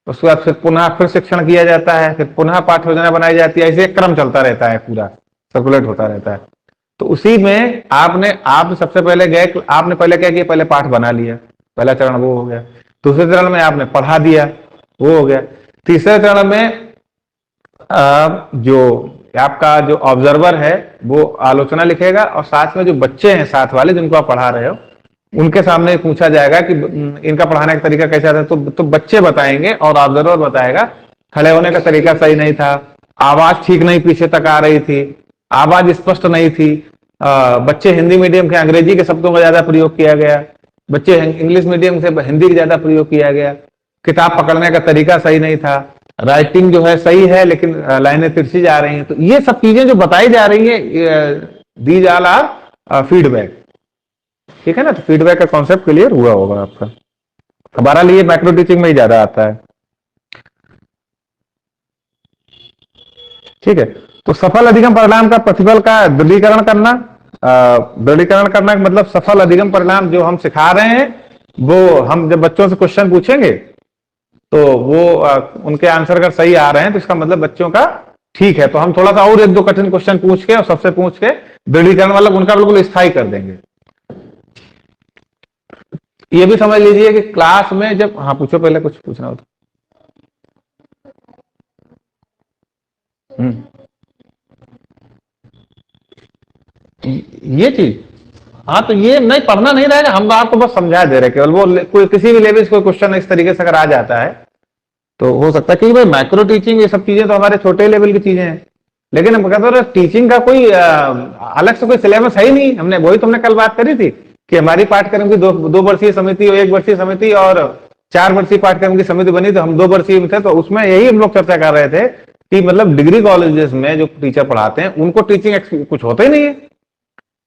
उसके बाद फिर शिक्षण किया जाता है, फिर पुनः पाठ्य योजना बनाई जाती है। ऐसे एक क्रम चलता रहता है, पूरा सर्कुलेट होता रहता है। तो उसी में आप सबसे पहले गए, आपने पहले क्या किया, पहले पाठ बना लिया, पहला चरण वो हो गया। दूसरे चरण में आपने पढ़ा दिया, वो हो गया। तीसरे चरण में जो आपका जो ऑब्जर्वर है वो आलोचना लिखेगा, और साथ में जो बच्चे हैं साथ वाले जिनको आप पढ़ा रहे हो उनके सामने पूछा जाएगा कि इनका पढ़ाने का तरीका कैसा था। तो बच्चे बताएंगे और ऑब्जर्वर बताएगा खड़े होने का तरीका सही नहीं था, आवाज ठीक नहीं पीछे तक आ रही थी, आवाज स्पष्ट नहीं थी, बच्चे हिंदी मीडियम के अंग्रेजी के शब्दों का ज्यादा प्रयोग किया गया, बच्चे इंग्लिश मीडियम से हिंदी का ज्यादा प्रयोग किया गया, किताब पकड़ने का तरीका सही नहीं था, राइटिंग जो है सही है लेकिन लाइनें तिरछी जा रही हैं। तो ये सब चीजें जो बताई जा रही है, दीज ऑल आर फीडबैक। ठीक है ना? तो फीडबैक का कॉन्सेप्ट क्लियर हुआ होगा आपका। हमारा लिए मैक्रो टीचिंग में ही ज्यादा आता है। ठीक है, तो सफल अधिगम परिणाम का प्रतिफल का दृढ़ीकरण करना। दृढ़ीकरण करना का मतलब सफल अधिगम परिणाम जो हम सिखा रहे हैं वो हम जब बच्चों से क्वेश्चन पूछेंगे तो वो उनके आंसर अगर सही आ रहे हैं तो इसका मतलब बच्चों का ठीक है। तो हम थोड़ा सा और एक दो कठिन क्वेश्चन पूछ के और सबसे पूछ के दृढ़ीकरण मतलब उनका बिल्कुल स्थायी कर देंगे। ये भी समझ लीजिए कि क्लास में जब, हाँ पूछो, पहले कुछ पूछना हो तो। ये चीज हाँ, तो ये नहीं पढ़ना नहीं रहेगा, हम आपको बस समझा दे रहे केवल। वो कोई किसी भी लेवल से कोई क्वेश्चन इस तरीके से अगर आ जाता है तो हो सकता है कि भाई माइक्रो टीचिंग ये सब चीजें तो हमारे छोटे लेवल की चीजें हैं, लेकिन हम कहते हैं टीचिंग का कोई अलग से कोई सिलेबस है ही नहीं। हमने वही तुमने कल बात करी थी कि हमारी पाठ्यक्रम की दो वर्षीय समिति और 1 वर्षीय समिति और 4 वर्षीय पाठ्यक्रम की समिति बनी, तो हम 2 वर्षीय में थे, तो उसमें यही हम लोग चर्चा कर रहे थे कि मतलब डिग्री कॉलेजेस में जो टीचर पढ़ाते हैं उनको टीचिंग कुछ होता ही नहीं है,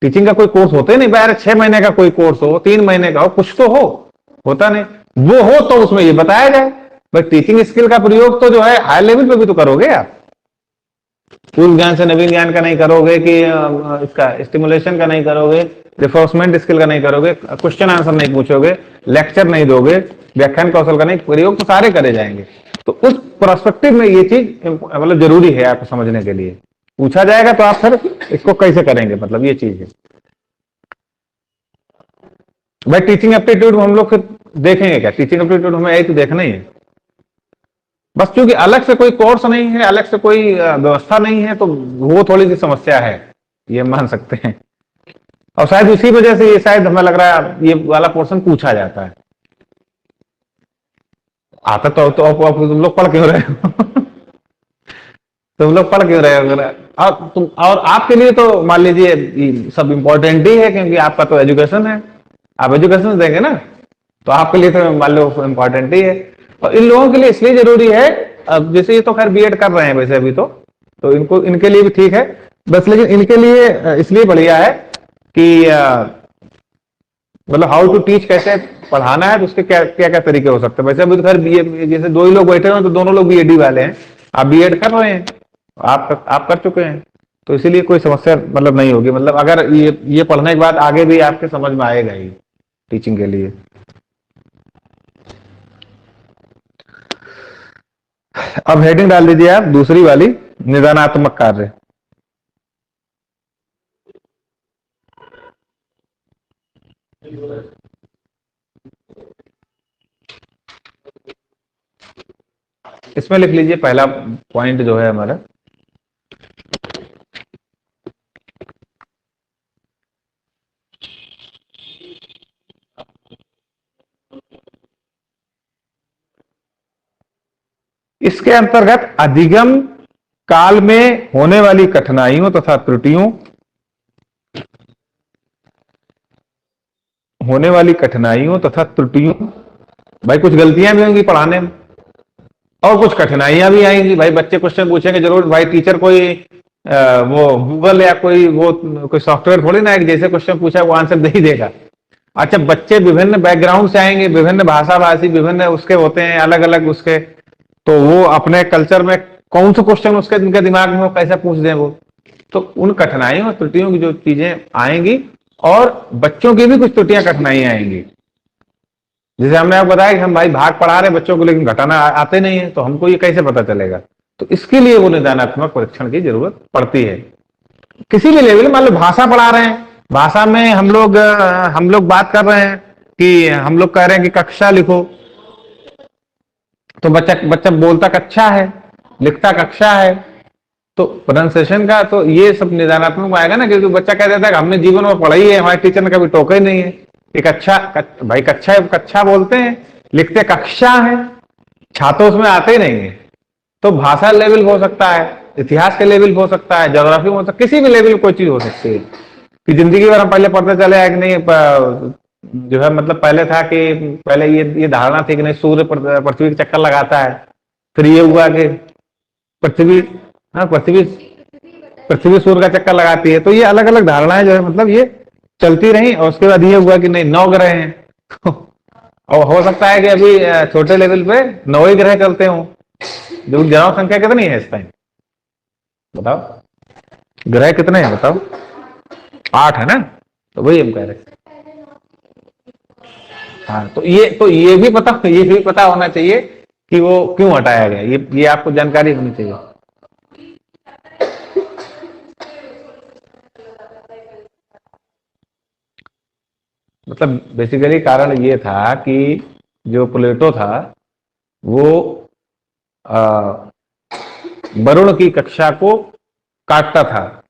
टीचिंग का कोई कोर्स होता ही नहीं। यार 6 महीने का कोई कोर्स हो, 3 महीने का हो, कुछ तो हो, होता नहीं। वो हो तो उसमें ये बताया जाए। बट टीचिंग स्किल का प्रयोग तो जो है हाई लेवल पे भी तो करोगे आप, पूर्व ज्ञान से नवीन ज्ञान का नहीं करोगे कि इसका स्टिमुलेशन का नहीं करोगे, रिफोर्समेंट स्किल का नहीं करोगे, क्वेश्चन आंसर नहीं पूछोगे, लेक्चर नहीं दोगे, व्याख्यान कौशल का नहीं प्रयोग, तो सारे करे जाएंगे। तो उस पर्सपेक्टिव में ये चीज मतलब जरूरी है आपको समझने के लिए। पूछा जाएगा तो आप फिर इसको कैसे करेंगे, मतलब ये चीज है भाई। टीचिंग एप्टीट्यूड हम लोग फिर देखेंगे क्या? टीचिंग एप्टीट्यूड हमें यही तो देखना ही है बस, क्योंकि अलग से कोई कोर्स नहीं है, अलग से कोई व्यवस्था नहीं है, तो वो थोड़ी सी समस्या है, ये मान सकते हैं। और शायद इसी वजह से ये शायद हमें लग रहा है ये वाला पोर्शन पूछा जाता है। आता तो तुम लोग पढ़ क्यों रहे हो? तुम लोग पढ़ क्यों रहे हो? और आपके लिए तो मान लीजिए सब इंपॉर्टेंट ही है, क्योंकि आपका तो एजुकेशन है, आप एजुकेशन देंगे ना, तो आपके लिए तो मान लो इंपॉर्टेंट ही है। और इन लोगों के लिए इसलिए जरूरी है, अब जैसे ये तो खैर बीएड कर रहे हैं वैसे अभी तो इनको इनके लिए भी ठीक है बस, लेकिन इनके लिए इसलिए बढ़िया है कि मतलब हाउ टू टीच, कैसे पढ़ाना है, तो उसके क्या क्या क्या तरीके हो सकते हैं। वैसे अभी तो खैर बीए, जैसे 2 ही लोग बैठे हुए हैं तो दोनों लोग बीएडी वाले हैं, आप बीएड कर रहे हैं, आप कर चुके हैं, तो इसीलिए कोई समस्या मतलब नहीं होगी। मतलब अगर ये पढ़ने के बाद आगे भी आपके समझ में आएगा ही टीचिंग के लिए। अब हेडिंग डाल दीजिए आप दूसरी वाली, निदानात्मक कार्य। इसमें लिख लीजिए पहला पॉइंट जो है हमारा, इसके अंतर्गत अधिगम काल में होने वाली कठिनाइयों तथा त्रुटियों, भाई कुछ गलतियां भी होंगी पढ़ाने में और कुछ कठिनाइयां भी आएंगी। भाई बच्चे क्वेश्चन पूछेंगे जरूर, भाई टीचर कोई वो गूगल या कोई सॉफ्टवेयर थोड़ी ना है जैसे क्वेश्चन पूछा वो आंसर दे ही देगा। अच्छा, बच्चे विभिन्न बैकग्राउंड से आएंगे, विभिन्न भाषा भाषी, विभिन्न उसके होते हैं अलग अलग उसके, तो वो अपने कल्चर में कौन सा क्वेश्चन उसके उनके दिमाग में वो कैसे पूछ दें वो, तो उन कठिनाइयों और त्रुटियों की जो चीजें आएंगी, और बच्चों की भी कुछ त्रुटियां कठिनाइयां आएंगी। जैसे हमने आपको बताया कि हम भाई भाग पढ़ा रहे बच्चों को, लेकिन घटाना आते नहीं है, तो हमको ये कैसे पता चलेगा? तो इसके लिए वो निदानात्मक परीक्षण की जरूरत पड़ती है। किसी भी लेवल, मान लो भाषा पढ़ा रहे हैं, भाषा में हम लोग बात कर रहे हैं कि हम लोग कह रहे हैं कि कक्षा लिखो, तो बच्चा बोलता कक्षा है, लिखता कक्षा है, तो प्रोनाउंसिएशन का तो ये सब निदानात्मक में आएगा ना, क्योंकि बच्चा कह देता है कि हमने जीवन में पढ़ा ही है, हमारे टीचर ने कभी टोका ही नहीं है। एक भाई कक्षा बोलते हैं, लिखते कक्षा है, छात्र उसमें आते ही नहीं है। तो भाषा लेवल हो सकता है, इतिहास के लेवल हो सकता है, ज्योग्राफी हो सकता है, किसी भी लेवल कोई चीज हो सकती है कि जिंदगी भर हम पहले पढ़ते चले आए कि नहीं, जो है मतलब पहले था कि पहले ये धारणा थी कि नहीं सूर्य पृथ्वी के चक्कर लगाता है, फिर ये हुआ कि पृथ्वी, हाँ पृथ्वी सूर्य का चक्कर लगाती है, तो ये अलग अलग धारणाएं जो है मतलब ये चलती रही, और उसके बाद ये हुआ कि नहीं 9 ग्रह हैं। और हो सकता है कि अभी छोटे लेवल पे 9 ही ग्रह चलते हों। जो ग्रहों संख्या कितनी है इस टाइम बताओ, ग्रह कितने हैं बताओ? 8 है ना, तो वही हम कह रहे हैं। हाँ, तो ये भी पता होना चाहिए कि वो क्यों हटाया गया, ये आपको जानकारी होनी चाहिए। मतलब बेसिकली कारण ये था कि जो प्लेटो था वो वरुण की कक्षा को काटता था,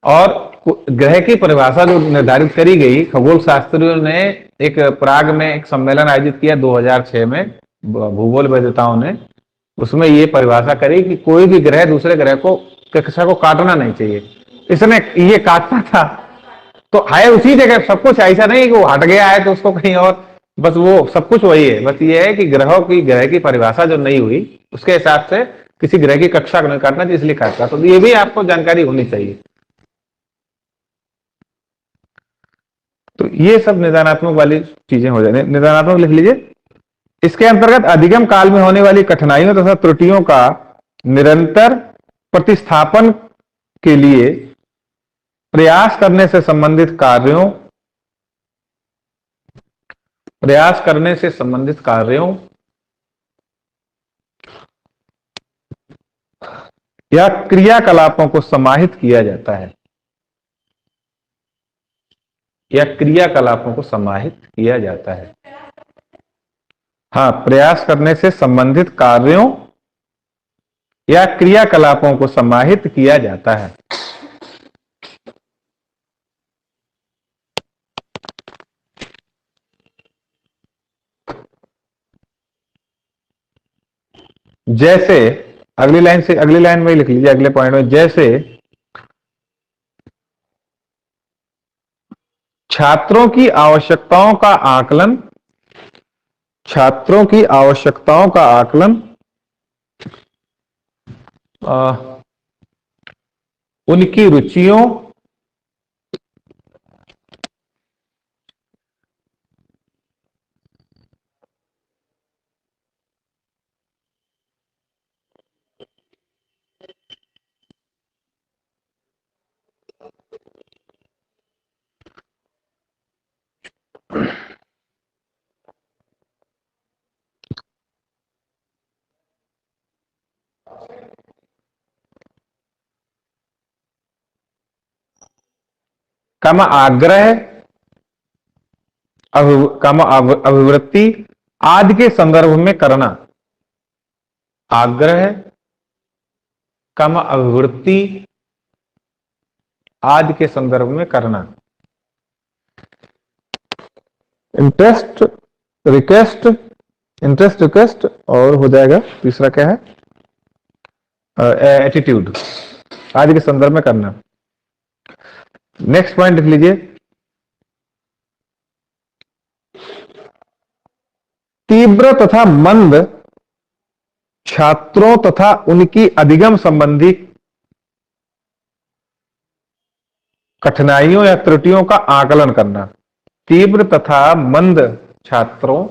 और ग्रह की परिभाषा जो निर्धारित करी गई, खगोल शास्त्रियों ने एक प्राग में एक सम्मेलन आयोजित किया 2006 में भूगोल वेदताओं ने। उसमें ये परिभाषा करी कि कोई भी ग्रह दूसरे ग्रह को कक्षा को काटना नहीं चाहिए। इसने ये काटना था तो है उसी जगह सब कुछ, ऐसा नहीं कि वो हट गया है तो उसको कहीं और, बस वो सब कुछ वही है। बस ये है कि ग्रह की परिभाषा जो नहीं हुई उसके हिसाब से किसी ग्रह की कक्षा को नहीं काटना, इसलिए काटता। तो ये भी आपको जानकारी होनी चाहिए। तो ये सब निदानात्मक वाली चीजें हो जाए। निदानात्मक लिख लीजिए। इसके अंतर्गत अधिगम काल में होने वाली कठिनाइयों तथा त्रुटियों का निरंतर प्रतिस्थापन के लिए प्रयास करने से संबंधित कार्यों या क्रियाकलापों को समाहित किया जाता है, हाँ, प्रयास करने से संबंधित कार्यों या क्रियाकलापों को समाहित किया जाता है। जैसे अगली लाइन में लिख लीजिए, अगले पॉइंट में, जैसे छात्रों की आवश्यकताओं का आकलन, उनकी रुचियों आग्रह, अभिवृत्ति आदि के संदर्भ में करना। आग्रह, अभिवृत्ति आदि के संदर्भ में करना। इंटरेस्ट, रिक्वेस्ट और हो जाएगा तीसरा क्या है, एटीट्यूड आदि के संदर्भ में करना। नेक्स्ट पॉइंट लिख लीजिए। तीव्र तथा मंद छात्रों तथा उनकी अधिगम संबंधी कठिनाइयों या त्रुटियों का आकलन करना। तीव्र तथा मंद छात्रों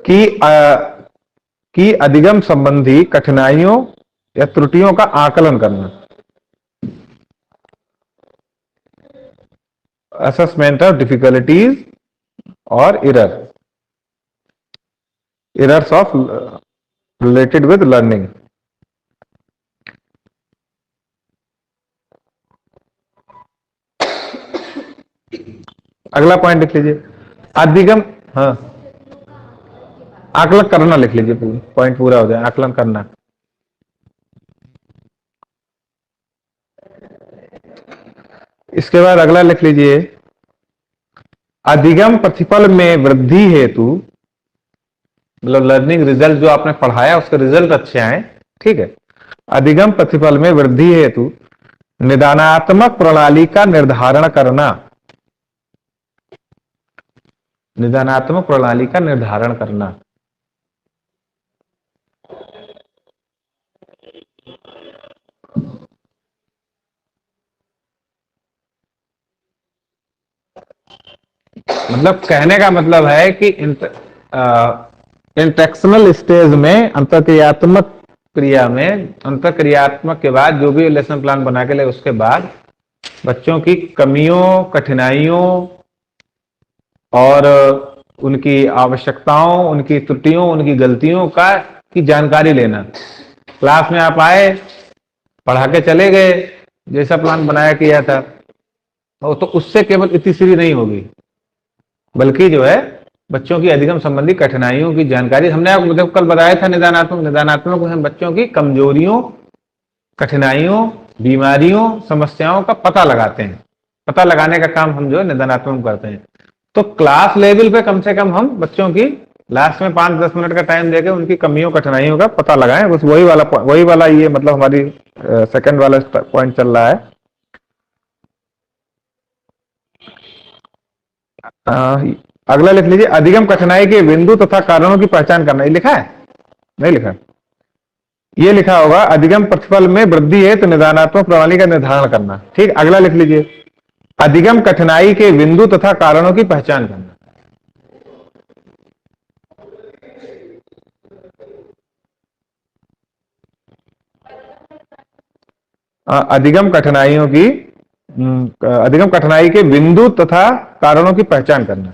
की अधिगम संबंधी कठिनाइयों या त्रुटियों का आकलन करना। असेसमेंट ऑफ डिफिकल्टीज और errors of related with learning. अगला पॉइंट लिख लीजिए। अधिगम, हाँ, आकलन करना लिख लीजिए, पॉइंट पूरा हो जाए, आकलन करना। इसके बाद अगला लिख लीजिए। अधिगम प्रतिफल में वृद्धि हेतु, मतलब लर्निंग रिजल्ट जो आपने पढ़ाया उसके रिजल्ट अच्छे आए, ठीक है। अधिगम प्रतिफल में वृद्धि हेतु निदानात्मक प्रणाली का निर्धारण करना। निदानात्मक प्रणाली का निर्धारण करना। मतलब कहने का मतलब है कि इंटेक्शनल स्टेज में, अंतरक्रियात्मक के बाद जो भी लेसन प्लान बना के ले, उसके बाद बच्चों की कमियों, कठिनाइयों और उनकी आवश्यकताओं, उनकी त्रुटियों, उनकी गलतियों का की जानकारी लेना। क्लास में आप आए, पढ़ा के चले गए, जैसा प्लान बनाया किया था, तो उससे केवल इतनी सीधी नहीं होगी, बल्कि जो है बच्चों की अधिगम संबंधी कठिनाइयों की जानकारी। हमने आपको जब कल बताया था निदानात्मक हम बच्चों की कमजोरियों, कठिनाइयों, बीमारियों, समस्याओं का पता लगाते हैं। पता लगाने का काम हम जो है निदानात्मक करते हैं। तो क्लास लेवल पे कम से कम हम बच्चों की लास्ट में 5-10 मिनट का टाइम देकर उनकी कमियों, कठिनाइयों का पता लगाएं। बस वही वाला ये मतलब हमारी सेकंड वाला पॉइंट चल रहा है। अगला लिख लीजिए, अधिगम कठिनाई के बिंदु तथा कारणों की पहचान करना। ये लिखा है? नहीं लिखा? ये लिखा होगा, अधिगम प्रतिफल में वृद्धि है तो निदानात्मक प्रणाली का निर्धारण करना। ठीक, अगला लिख लीजिए, अधिगम कठिनाई के बिंदु तथा कारणों की पहचान करना। अधिगम कठिनाई के बिंदु तथा कारणों की पहचान करना।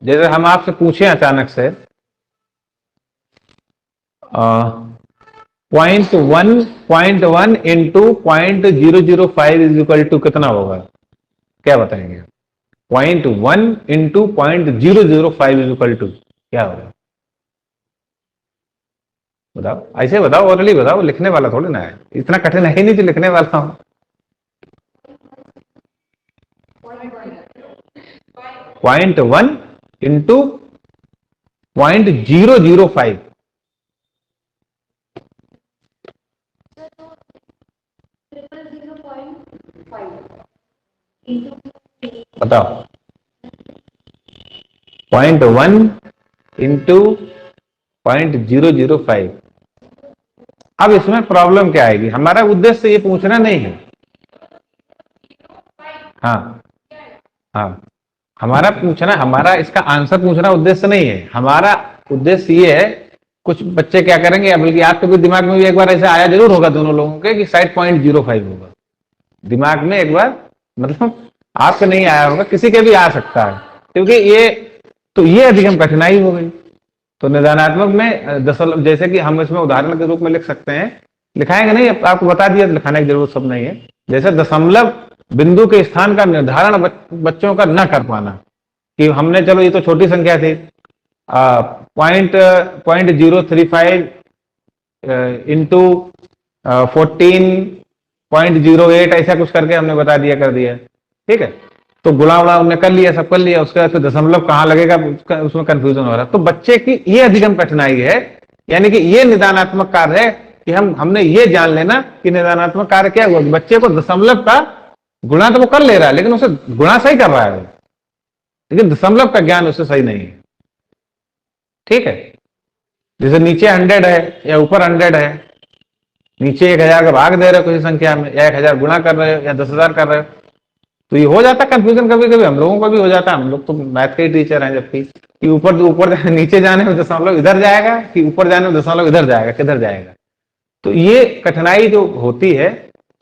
जैसे हम आपसे पूछे अचानक से .1 इंटू 0.005 इज इक्वल टू कितना होगा? क्या बताएंगे? 0.1 इंटू 0.005 इज इक्वल टू क्या होगा? बताओ, ऐसे बताओ, ऑलरेडी बताओ, लिखने वाला थोड़ी ना है, इतना कठिन है ही नहीं जो लिखने वाला हूं। 0.1 इंटू 0.005। बताओ, 0.1 इंटू 0.005। अब इसमें प्रॉब्लम क्या आएगी? हमारा उद्देश्य ये पूछना नहीं है। हाँ हाँ, हमारा इसका आंसर पूछना उद्देश्य नहीं है। हमारा उद्देश्य ये है, कुछ बच्चे क्या करेंगे, बल्कि आपके भी दिमाग में भी एक बार ऐसे आया जरूर होगा दोनों लोगों के कि शायद 0.05 होगा। दिमाग में एक बार, मतलब आपके नहीं आया होगा, किसी के भी आ सकता है, क्योंकि ये अधिगम कठिनाई हो गई। तो निदानात्मक में दशमलव, जैसे कि हम इसमें उदाहरण के रूप में लिख सकते हैं, लिखाएंगे नहीं, आपको बता दिया, लिखाने की जरूरत सब नहीं है। जैसे दशमलव बिंदु के स्थान का निर्धारण बच्चों का न कर पाना, कि हमने, चलो ये तो छोटी संख्या थी, 0.035 इंटू 14.08 ऐसा कुछ करके हमने बता दिया, कर दिया, ठीक है। तो गुणा उड़ा हमने कर लिया, सब कर लिया, उसके बाद फिर दशमलव कहाँ लगेगा उसमें कंफ्यूजन हो रहा है। तो बच्चे की ये अधिगम कठिनाई है, यानी कि ये निदानात्मक कार्य है कि हमने ये जान लेना कि निदानात्मक कार्य क्या हुआ। बच्चे को दशमलव का गुणा तो वो कर ले रहा है, लेकिन उसे गुणा सही कर रहा है, लेकिन दशमलव का ज्ञान उससे सही नहीं है, ठीक है। जैसे नीचे 100 है या ऊपर 100 है, नीचे 1000 का भाग दे रहे हो किसी संख्या में, या 1000 गुणा कर रहे हो, या 10,000 कर रहे हो, तो ये हो जाता है कंफ्यूजन। कभी कभी हम लोगों को भी हो जाता है, हम लोग तो मैथ के टीचर हैं, जबकि कि ऊपर नीचे जाने में दशमलव इधर जाएगा, कि ऊपर जाने में दशमलव इधर जाएगा, किधर जाएगा। तो ये कठिनाई जो होती है,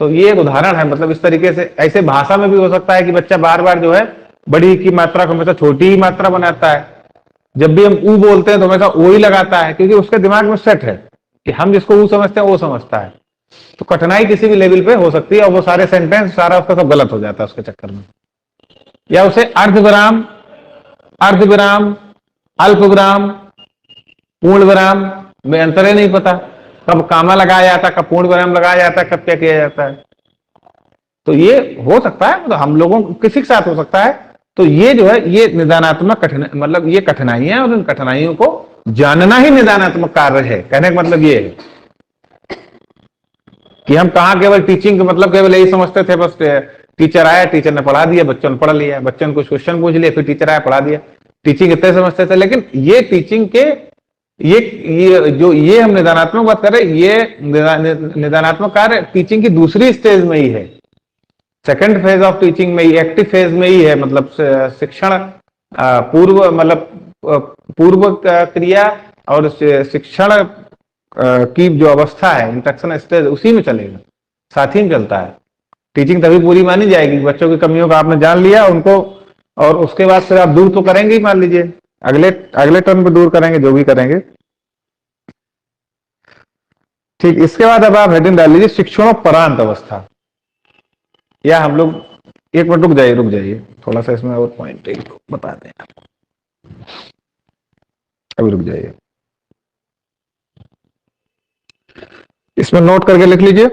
तो ये एक उदाहरण है। मतलब इस तरीके से, ऐसे भाषा में भी हो सकता है कि बच्चा बार बार जो है बड़ी की मात्रा को हमेशा छोटी ही मात्रा बनाता है। जब भी हम ऊ बोलते हैं तो हमेशा ओ ही लगाता है, क्योंकि उसके दिमाग में सेट है कि हम जिसको ऊ समझते हैं वो समझता है। तो कठिनाई किसी भी लेवल पे हो सकती है, और वो सारे सेंटेंस सारा उसका सब गलत हो जाता है उसके चक्कर में। या उसे अर्धविराम, अल्पविराम, पूर्ण विराम में अंतर ही नहीं पता, कब कामा लगाया जाता है, कब पूर्ण विराम लगाया जाता है, कब क्या किया जाता है। तो ये हो सकता है, मतलब हम लोगों किसी के साथ हो सकता है। तो ये जो है, ये निदानात्मक कठिनाई, मतलब ये कठिनाइयां, और उन कठिनाइयों को जानना ही निदानात्मक कार्य है। कहने का मतलब ये है कि हम कहाँ केवल टीचिंग, मतलब केवल यही समझते थे, बस टीचर आया, टीचर ने पढ़ा दिया, बच्चों ने पढ़ लिया, बच्चों ने कुछ क्वेश्चन पूछ लिए, फिर टीचर आया पढ़ा दिया, टीचिंग इतने समझते थे। लेकिन ये टीचिंग के ये हम निदानात्मक बात कर रहे हैं, ये निदानात्मक कार्य टीचिंग की दूसरी स्टेज में ही है, सेकंड फेज ऑफ टीचिंग में ही, एक्टिव फेज में ही है। मतलब शिक्षण पूर्व, मतलब पूर्व क्रिया और शिक्षण की जो अवस्था है, इंस्ट्रक्शन स्टेज, उसी में चलेगा, साथ ही में चलता है। टीचिंग तभी पूरी मानी जाएगी, बच्चों की कमियों का आपने जान लिया उनको, और उसके बाद फिर आप दूर तो करेंगे ही, मान लीजिए अगले अगले टर्म पे दूर करेंगे, जो भी करेंगे। ठीक, इसके बाद अब आप हेडिंग डाल लीजिए शिक्षणोपरांत अवस्था। या हम लोग, एक मिनट रुक जाइए, थोड़ा सा इसमें और पॉइंट बता दें आपको, अभी रुक जाइए, इसमें नोट करके लिख लीजिए।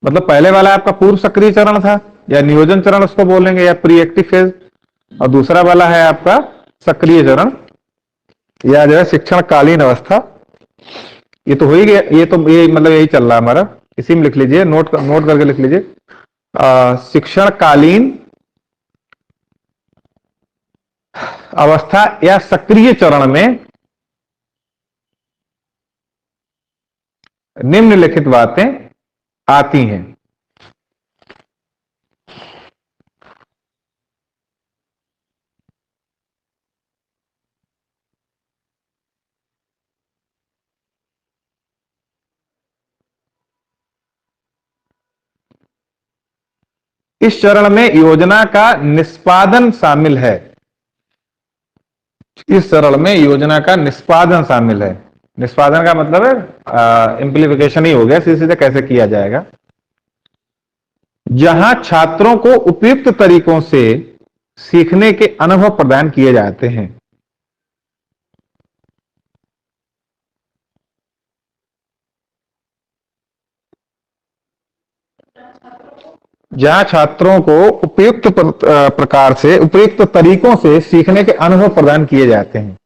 मतलब पहले वाला आपका पूर्व सक्रिय चरण था, या नियोजन चरण उसको बोलेंगे, या प्री एक्टिव फेज, और दूसरा वाला है आपका सक्रिय चरण, या जो है शिक्षणकालीन अवस्था। ये तो हो ही गया, ये तो ये मतलब यही चल रहा है हमारा, इसी में लिख लीजिए, नोट करके लिख लीजिए। शिक्षणकालीन अवस्था या सक्रिय चरण में निम्नलिखित बातें आती हैं। इस चरण में योजना का निष्पादन शामिल है। इस चरण में योजना का निष्पादन शामिल है। निष्पादन का मतलब है इम्प्लीफिकेशन ही हो गया, सीधे सीधे कैसे किया जाएगा। जहां छात्रों को उपयुक्त तरीकों से सीखने के अनुभव प्रदान किए जाते हैं। जहां छात्रों को उपयुक्त प्रकार से, उपयुक्त तरीकों से सीखने के अनुभव प्रदान किए जाते हैं।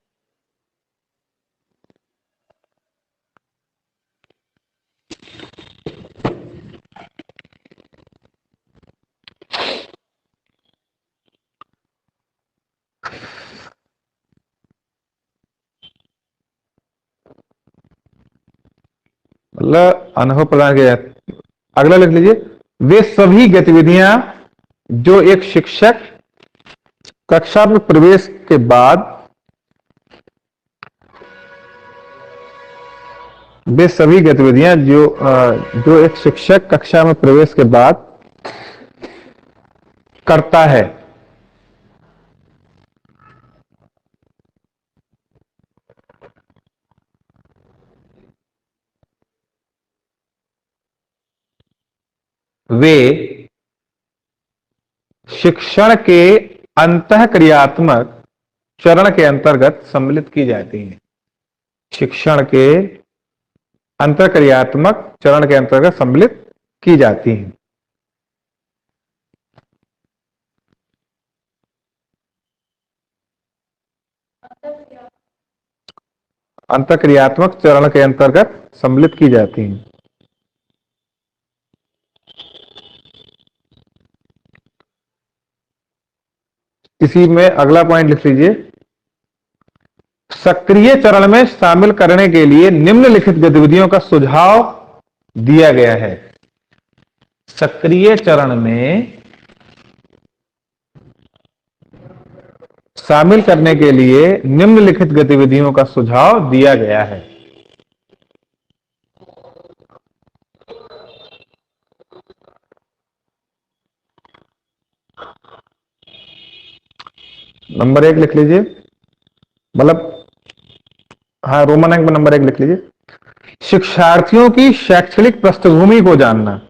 मतलब अनुभव प्रदान किया जाता है। अगला लिख लीजिए, वे सभी गतिविधियां जो एक शिक्षक कक्षा में प्रवेश के बाद, वे सभी गतिविधियां जो एक शिक्षक कक्षा में प्रवेश के बाद करता है। वे शिक्षण के अंतःक्रियात्मक चरण के अंतर्गत सम्मिलित की जाती हैं। शिक्षण के अंतःक्रियात्मक चरण के अंतर्गत सम्मिलित की जाती हैं। अंतःक्रियात्मक चरण के अंतर्गत सम्मिलित की जाती हैं। इसी में अगला पॉइंट लिख लीजिए, सक्रिय चरण में शामिल करने के लिए निम्नलिखित गतिविधियों का सुझाव दिया गया है। सक्रिय चरण में शामिल करने के लिए निम्नलिखित गतिविधियों का सुझाव दिया गया है। नंबर 1 लिख लीजिए, मतलब हाँ, रोमन अंक में नंबर 1 लिख लीजिए। शिक्षार्थियों की शैक्षणिक पृष्ठभूमि को जानना,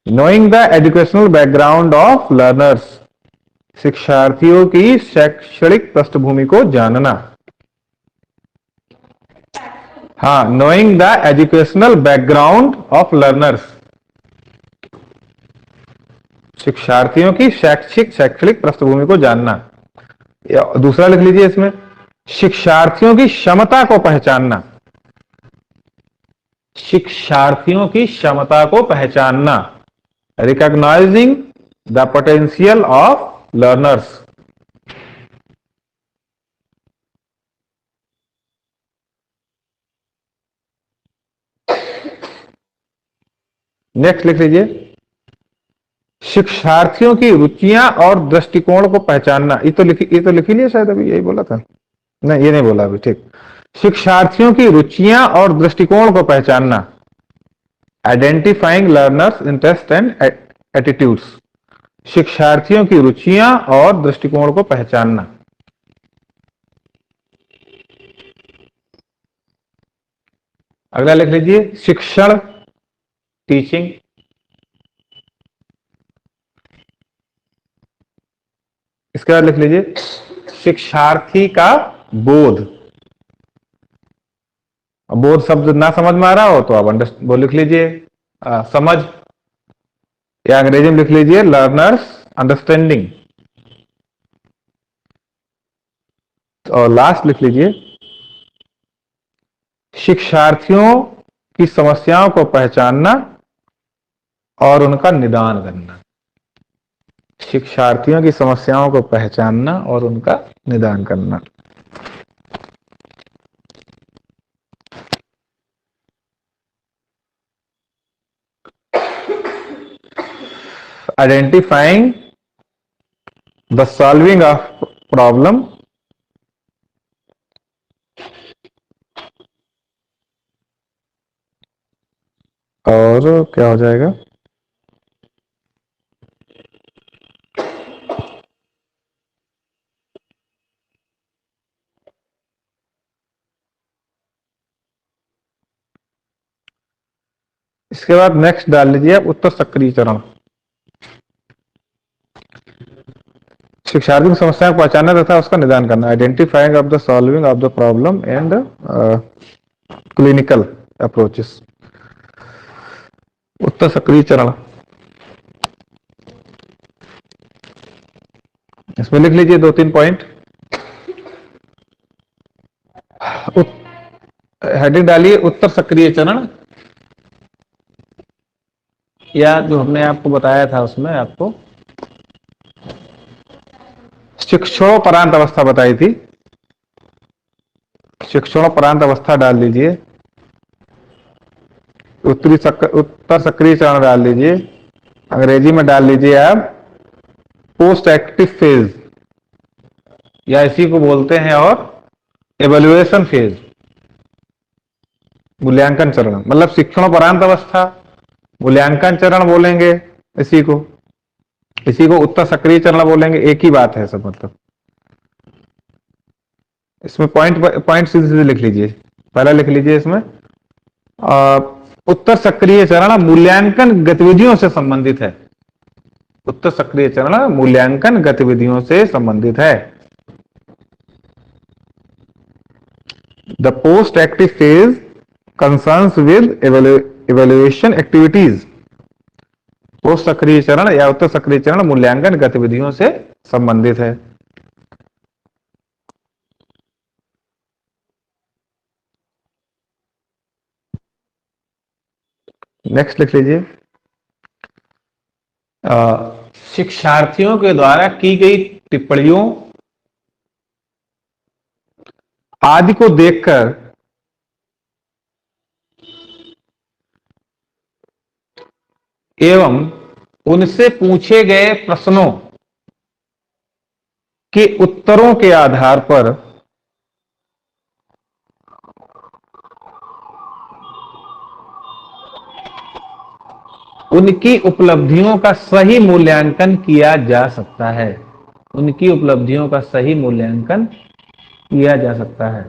knowing the educational background of learners. शिक्षार्थियों की शैक्षणिक पृष्ठभूमि को जानना। हाँ, knowing the educational background of learners. शिक्षार्थियों की शैक्षणिक पृष्ठभूमि को जानना। दूसरा लिख लीजिए इसमें, शिक्षार्थियों की क्षमता को पहचानना। शिक्षार्थियों की क्षमता को पहचानना, recognising the potential of learners. Next लिख लीजिए, शिक्षार्थियों की रुचियां और दृष्टिकोण को पहचानना। ये तो लिख ही लिया शायद, अभी यही बोला था। नहीं, ये नहीं बोला अभी, ठीक। शिक्षार्थियों की रुचियां और दृष्टिकोण को पहचानना, identifying learners interest and attitudes. शिक्षार्थियों की रुचियां और दृष्टिकोण को पहचानना। अगला लिख लीजिए, शिक्षण, टीचिंग। इसके बाद लिख लीजिए, शिक्षार्थी का बोध। बोध शब्द ना समझ में आ रहा हो तो आप वो लिख लीजिए समझ, या अंग्रेजी में लिख लीजिए लर्नर्स अंडरस्टैंडिंग। और लास्ट लिख लीजिए, शिक्षार्थियों की समस्याओं को पहचानना और उनका निदान करना। शिक्षार्थियों की समस्याओं को पहचानना और उनका निदान करना। Identifying the solving of problem, और क्या हो जाएगा, इसके बाद नेक्स्ट डाल लीजिए आप उत्तर सक्रिय चरण। शिक्षार्थी की समस्या को पहचानना तथा उसका निदान करना, identifying of the solving of the problem and clinical approaches. उत्तर सक्रिय चरण, इसमें लिख लीजिए 2-3 पॉइंट। हेडिंग डालिए उत्तर सक्रिय चरण, या जो हमने आपको बताया था उसमें आपको शिक्षणोपरांत अवस्था बताई थी, शिक्षणोपरांत अवस्था डाल लीजिए। उत्तर सक्रिय चरण डाल लीजिए, अंग्रेजी में डाल लीजिए आप पोस्ट एक्टिव फेज, या इसी को बोलते हैं और एवेल्युएशन फेज, मूल्यांकन चरण। मतलब शिक्षणोपरांत अवस्था, मूल्यांकन चरण बोलेंगे इसी को उत्तर सक्रिय चरण बोलेंगे, एक ही बात है सब। मतलब इसमें पॉइंट पॉइंट सीधे सीधे लिख लीजिए। पहला लिख लीजिए इसमें उत्तर सक्रिय चरण मूल्यांकन गतिविधियों से संबंधित है। उत्तर सक्रिय चरण मूल्यांकन गतिविधियों से संबंधित है। The post active phase concerns with evaluation activities. Post सक्रिय चरण या उत्तर सक्रिय चरण मूल्यांकन गतिविधियों से संबंधित है। नेक्स्ट लिख लीजिए, शिक्षार्थियों के द्वारा की गई टिप्पणियों आदि को देखकर एवं उनसे पूछे गए प्रश्नों के उत्तरों के आधार पर उनकी उपलब्धियों का सही मूल्यांकन किया जा सकता है। उनकी उपलब्धियों का सही मूल्यांकन किया जा सकता है।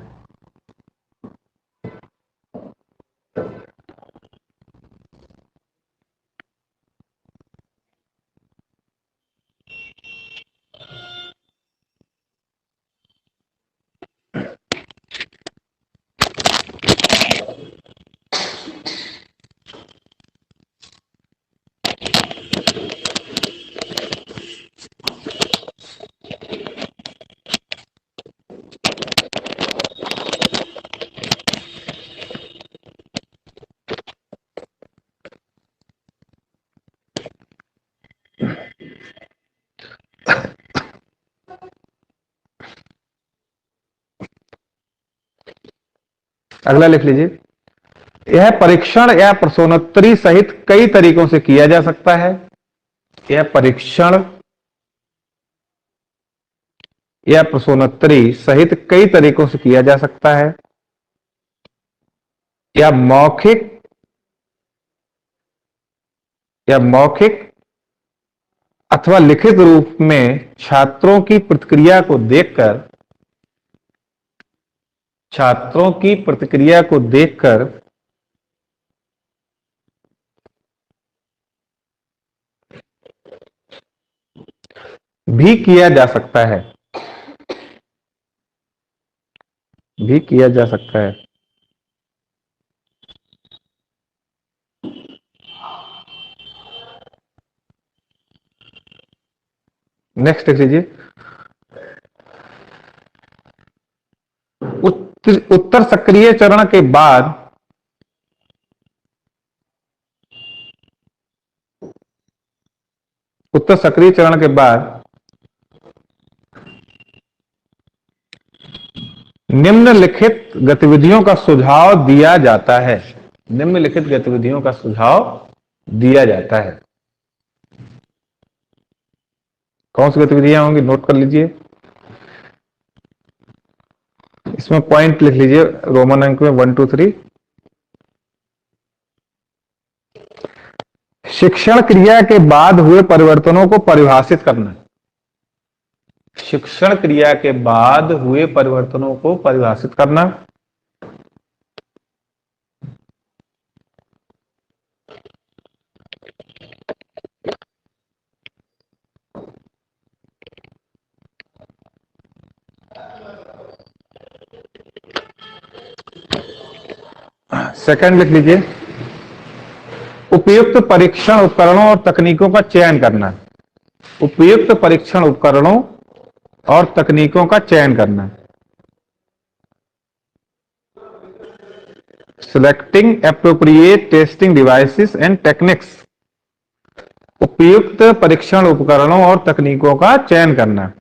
अगला लिख लीजिए, यह परीक्षण या प्रश्नोत्तरी सहित कई तरीकों से किया जा सकता है। यह परीक्षण या प्रश्नोत्तरी सहित कई तरीकों से किया जा सकता है। या मौखिक अथवा लिखित रूप में छात्रों की प्रतिक्रिया को देखकर भी किया जा सकता है। नेक्स्ट देख लीजिए। उत्तर सक्रिय चरण के बाद निम्नलिखित गतिविधियों का सुझाव दिया जाता है। कौन सी गतिविधियां होंगी, नोट कर लीजिए। इसमें पॉइंट लिख लीजिए रोमन अंक में 1 2 3। शिक्षण क्रिया के बाद हुए परिवर्तनों को परिभाषित करना। सेकंड लिख लीजिए, उपयुक्त परीक्षण उपकरणों और तकनीकों का चयन करना। Selecting appropriate testing devices and techniques. उपयुक्त परीक्षण उपकरणों और तकनीकों का चयन करना।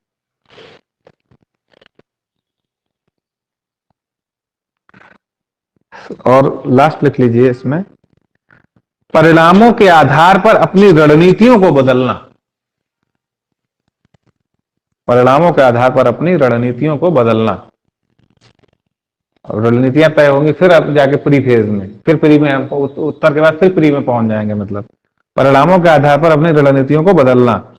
और लास्ट लिख लीजिए इसमें, परिणामों के आधार पर अपनी रणनीतियों को बदलना। रणनीतियां तय होंगी, फिर अब जाके प्री फेज में, फिर प्री में उत्तर के बाद फिर प्री में पहुंच जाएंगे। मतलब परिणामों के आधार पर अपनी रणनीतियों को बदलना।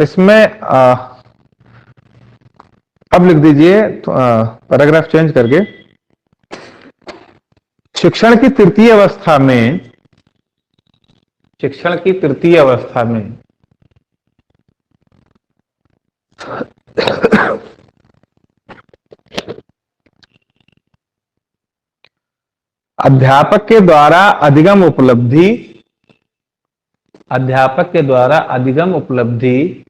इसमें अब लिख दीजिए पैराग्राफ चेंज करके, शिक्षण की तृतीय अवस्था में अध्यापक के द्वारा अधिगम उपलब्धि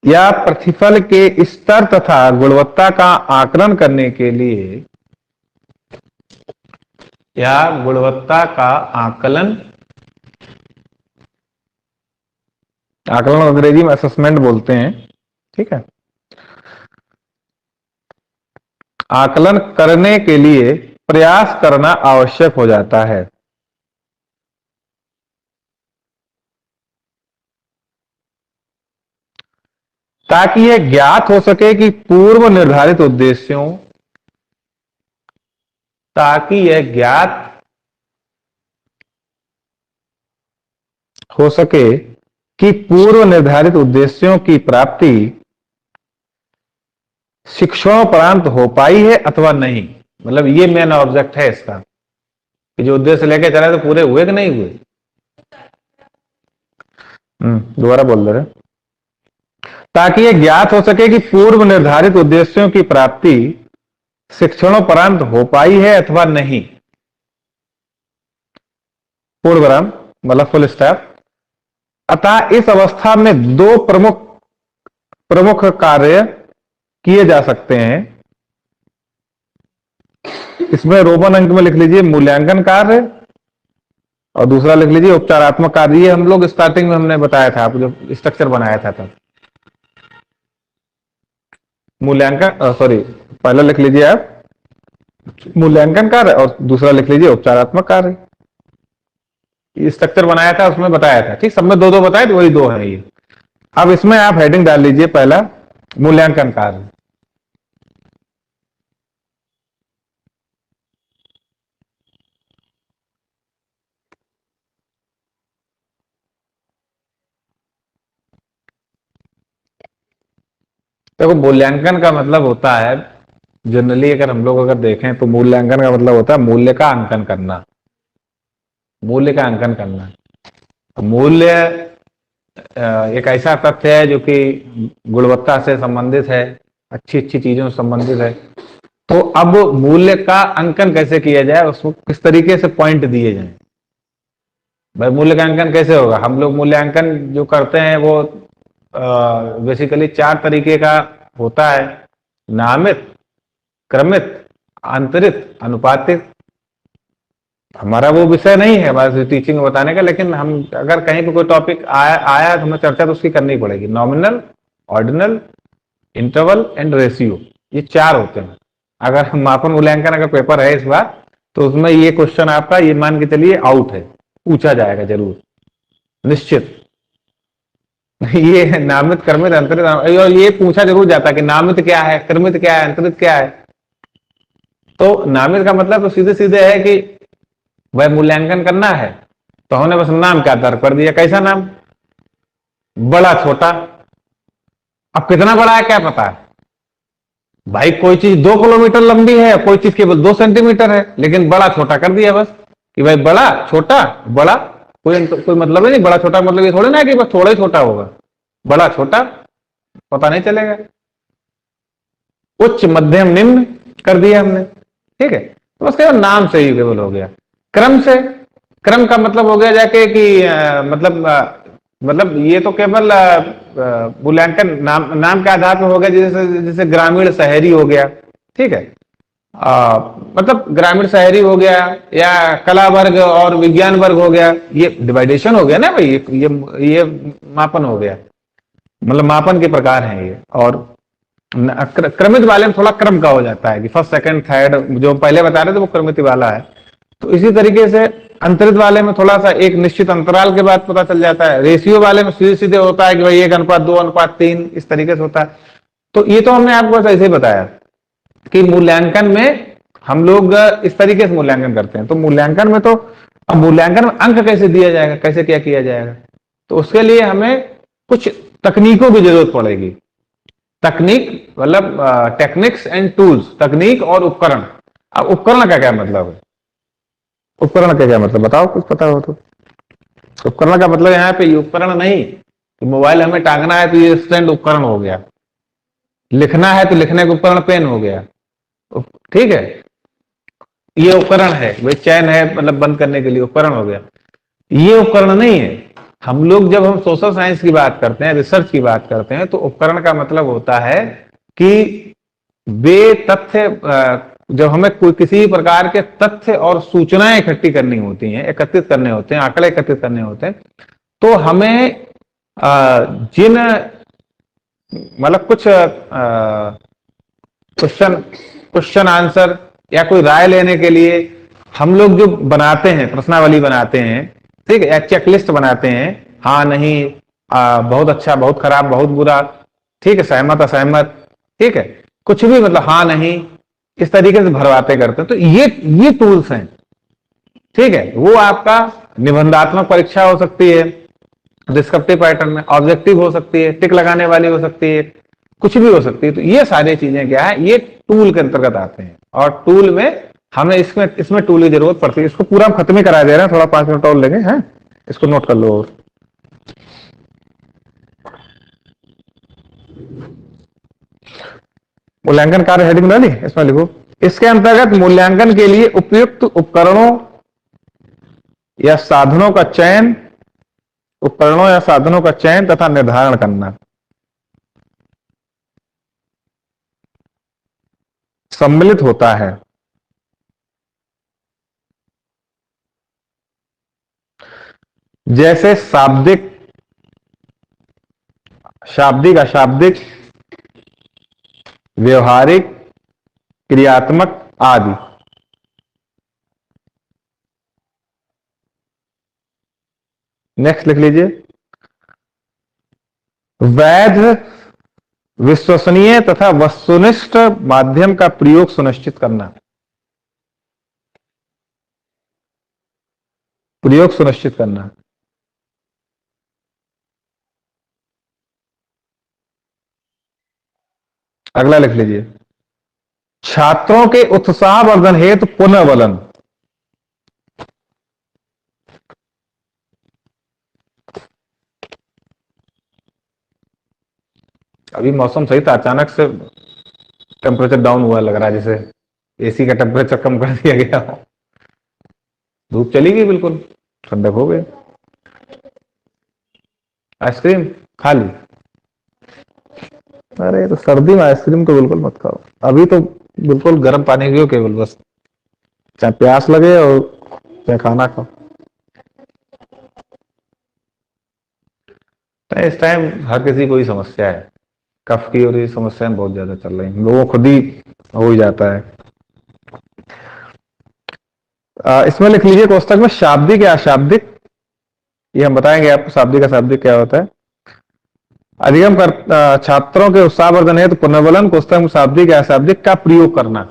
या प्रतिफल के स्तर तथा गुणवत्ता का आकलन करने के लिए आकलन अंग्रेजी में असेसमेंट बोलते हैं, ठीक है। आकलन करने के लिए प्रयास करना आवश्यक हो जाता है। ताकि यह ज्ञात हो सके कि पूर्व निर्धारित उद्देश्यों की प्राप्ति शिक्षणोपरांत हो पाई है अथवा नहीं। मतलब ये मेन ऑब्जेक्ट है इसका, कि जो उद्देश्य लेके चले तो पूरे हुए कि नहीं हुए। दोबारा बोल दे रहे, ताकि यह ज्ञात हो सके कि पूर्व निर्धारित उद्देश्यों की प्राप्ति शिक्षणोपरांत हो पाई है अथवा नहीं। पूर्ण विराम मतलब फुल स्टॉप। अतः इस अवस्था में दो प्रमुख प्रमुख कार्य किए जा सकते हैं। इसमें रोमन अंक में लिख लीजिए मूल्यांकन कार्य और दूसरा लिख लीजिए उपचारात्मक कार्य। ये हम लोग स्टार्टिंग में हमने बताया था, आपको जो स्ट्रक्चर बनाया था तब। मूल्यांकन सॉरी, पहला लिख लीजिए आप मूल्यांकन कार्य और दूसरा लिख लीजिए उपचारात्मक कार्य। ये स्ट्रक्चर बनाया था, उसमें बताया था। ठीक, सब में दो दो बताए तो वही दो है ये। अब इसमें आप हेडिंग डाल लीजिए पहला मूल्यांकन कार्य। देखो मूल्यांकन का मतलब होता है, जनरली अगर हम लोग अगर देखें तो मूल्यांकन का मतलब होता है मूल्य का अंकन करना। मूल्य का अंकन करना, मूल्य एक ऐसा तथ्य है जो कि गुणवत्ता से संबंधित है, अच्छी अच्छी चीजों से संबंधित है। तो अब मूल्य का अंकन कैसे किया जाए, उसको किस तरीके से पॉइंट दिए जाए। भाई मूल्य का अंकन कैसे होगा? हम लोग मूल्यांकन जो करते हैं वो बेसिकली चार तरीके का होता है। नामित, क्रमित, आंतरिक, अनुपातिक। हमारा वो विषय नहीं है हमारे टीचिंग में बताने का, लेकिन हम अगर कहीं पे कोई टॉपिक आया तो हमें चर्चा तो उसकी करनी पड़ेगी। Nominal, ordinal, interval and ratio, ये चार होते हैं। अगर मापन मूल्यांकन अगर पेपर है इस बार तो उसमें ये क्वेश्चन आपका ये मान के चलिए आउट है, पूछा जाएगा जरूर निश्चित। ये नामित, क्रमित, अंतरित, और ये पूछा जरूर जाता है कि नामित क्या है, क्रमित क्या है, अंतरित क्या है। तो नामित का मतलब तो सीधे सीधे है कि वह मूल्यांकन करना है तो हमने बस नाम का दर्ज कर दिया। कैसा नाम? बड़ा छोटा। अब कितना बड़ा है क्या पता है भाई? कोई चीज 2 किलोमीटर लंबी है, कोई चीज केवल 2 सेंटीमीटर है, लेकिन बड़ा छोटा कर दिया बस कि भाई बड़ा छोटा। बड़ा कोई मतलब ही नहीं। बड़ा छोटा मतलब ये थोड़ी ना है कि बस थोड़ा ही छोटा होगा। बड़ा छोटा पता नहीं चलेगा। उच्च, मध्यम, निम्न कर दिया हमने। ठीक है, तो बस केवल नाम से ही केवल हो गया। क्रम से, क्रम का मतलब हो गया जाके कि मतलब ये तो केवल मूल्यांकन नाम के आधार पर हो गया। जैसे जैसे ग्रामीण शहरी हो गया। ठीक है, मतलब ग्रामीण शहरी हो गया या कला वर्ग और विज्ञान वर्ग हो गया। ये डिवाइडेशन हो गया ना भाई, ये मापन हो गया, मतलब मापन के प्रकार हैं ये। और क्रमित वाले में थोड़ा क्रम का हो जाता है कि फर्स्ट, सेकंड, थर्ड जो पहले बता रहे थे वो क्रमित वाला है। तो इसी तरीके से अंतरित वाले में थोड़ा सा एक निश्चित अंतराल के बाद पता चल जाता है। रेशियो वाले में सीधे सीधे होता है कि भाई 1:2:3 इस तरीके से होता है। तो ये तो हमने आपको ऐसे ही बताया कि मूल्यांकन में हम लोग इस तरीके से मूल्यांकन करते हैं। तो मूल्यांकन में तो अब मूल्यांकन में अंक कैसे दिया जाएगा, कैसे क्या किया जाएगा, तो उसके लिए हमें कुछ तकनीकों की जरूरत पड़ेगी। तकनीक मतलब टेक्निक्स एंड टूल्स, तकनीक और उपकरण। अब उपकरण का क्या मतलब है? उपकरण का क्या मतलब बताओ, कुछ पता हो तो। उपकरण का मतलब यहाँ पे ये उपकरण नहीं कि मोबाइल हमें टांगना है तो ये स्टैंड उपकरण हो गया, लिखना है तो लिखने का उपकरण पेन हो गया। ठीक है, ये उपकरण है भाई, चैन है मतलब बंद करने के लिए उपकरण हो गया। ये उपकरण नहीं है। हम लोग जब हम सोशल साइंस की बात करते हैं, रिसर्च की बात करते हैं, तो उपकरण का मतलब होता है कि वे तथ्य, जब हमें कोई किसी प्रकार के तथ्य और सूचनाएं इकट्ठी करनी होती हैं, एकत्रित करने होते हैं, आंकड़े एकत्रित करने होते हैं, तो हमें जिन मतलब कुछ क्वेश्चन आंसर या कोई राय लेने के लिए हम लोग जो बनाते हैं, प्रश्नावली बनाते हैं, ठीक है, या चेकलिस्ट बनाते हैं, हाँ नहीं, बहुत अच्छा, बहुत खराब, बहुत बुरा, ठीक है, सहमत, असहमत, ठीक है, कुछ भी मतलब हाँ नहीं, इस तरीके से भरवाते करते हैं। तो ये टूल्स हैं। ठीक है, वो आपका निबंधात्मक परीक्षा हो सकती है, डिस्क्रिप्टिव पैटर्न में, ऑब्जेक्टिव हो सकती है, टिक लगाने वाली हो सकती है, कुछ भी हो सकती है। तो ये सारी चीजें क्या है, ये टूल के अंतर्गत आते हैं। और टूल में हमें इसमें टूल की जरूरत पड़ती है। इसको पूरा हम खत्म ही करा दे रहे हैं, थोड़ा 5 मिनट और लेंगे। हैं, इसको नोट कर लो। मूल्यांकन कार्य हेडिंग डाली, इसमें लिखो इसके अंतर्गत मूल्यांकन के लिए उपयुक्त उपकरणों या साधनों का चयन, उपकरणों या साधनों का चयन तथा निर्धारण करना सम्मिलित होता है। जैसे शाब्दिक, शाब्दिक, अशाब्दिक, व्यवहारिक, क्रियात्मक आदि। नेक्स्ट लिख लीजिए, वैध, विश्वसनीय तथा वस्तुनिष्ठ माध्यम का प्रयोग सुनिश्चित करना, प्रयोग सुनिश्चित करना। अगला लिख लीजिए, छात्रों के उत्साहवर्धन हेतु पुनर्बलन, अभी मौसम सही था, अचानक से टेम्परेचर डाउन हुआ, लग रहा है जैसे एसी का टेम्परेचर कम कर दिया गया हो। धूप चली गई, बिल्कुल ठंडक हो गई। आइसक्रीम खा ली? अरे तो सर्दी में आइसक्रीम तो बिल्कुल मत खाओ, अभी तो बिल्कुल गर्म पानी पियो केवल, बस चाहे प्यास लगे और चाहे खाना खाओ। इस टाइम हर किसी को ही समस्या है, कफ की और ये समस्याएं बहुत ज्यादा चल रही हैं, लोगों खुद ही हो ही जाता है। इसमें लिख लीजिए कोष्टक में शाब्दिक या अशाब्दिक, ये हम बताएंगे आपको शाब्दिक अशाब्दिक क्या होता है। अधिगम कर छात्रों के उत्साहवर्धन हेतु पुनर्बलन, कोष्टक में शाब्दिक या अशाब्दिक का प्रयोग करना।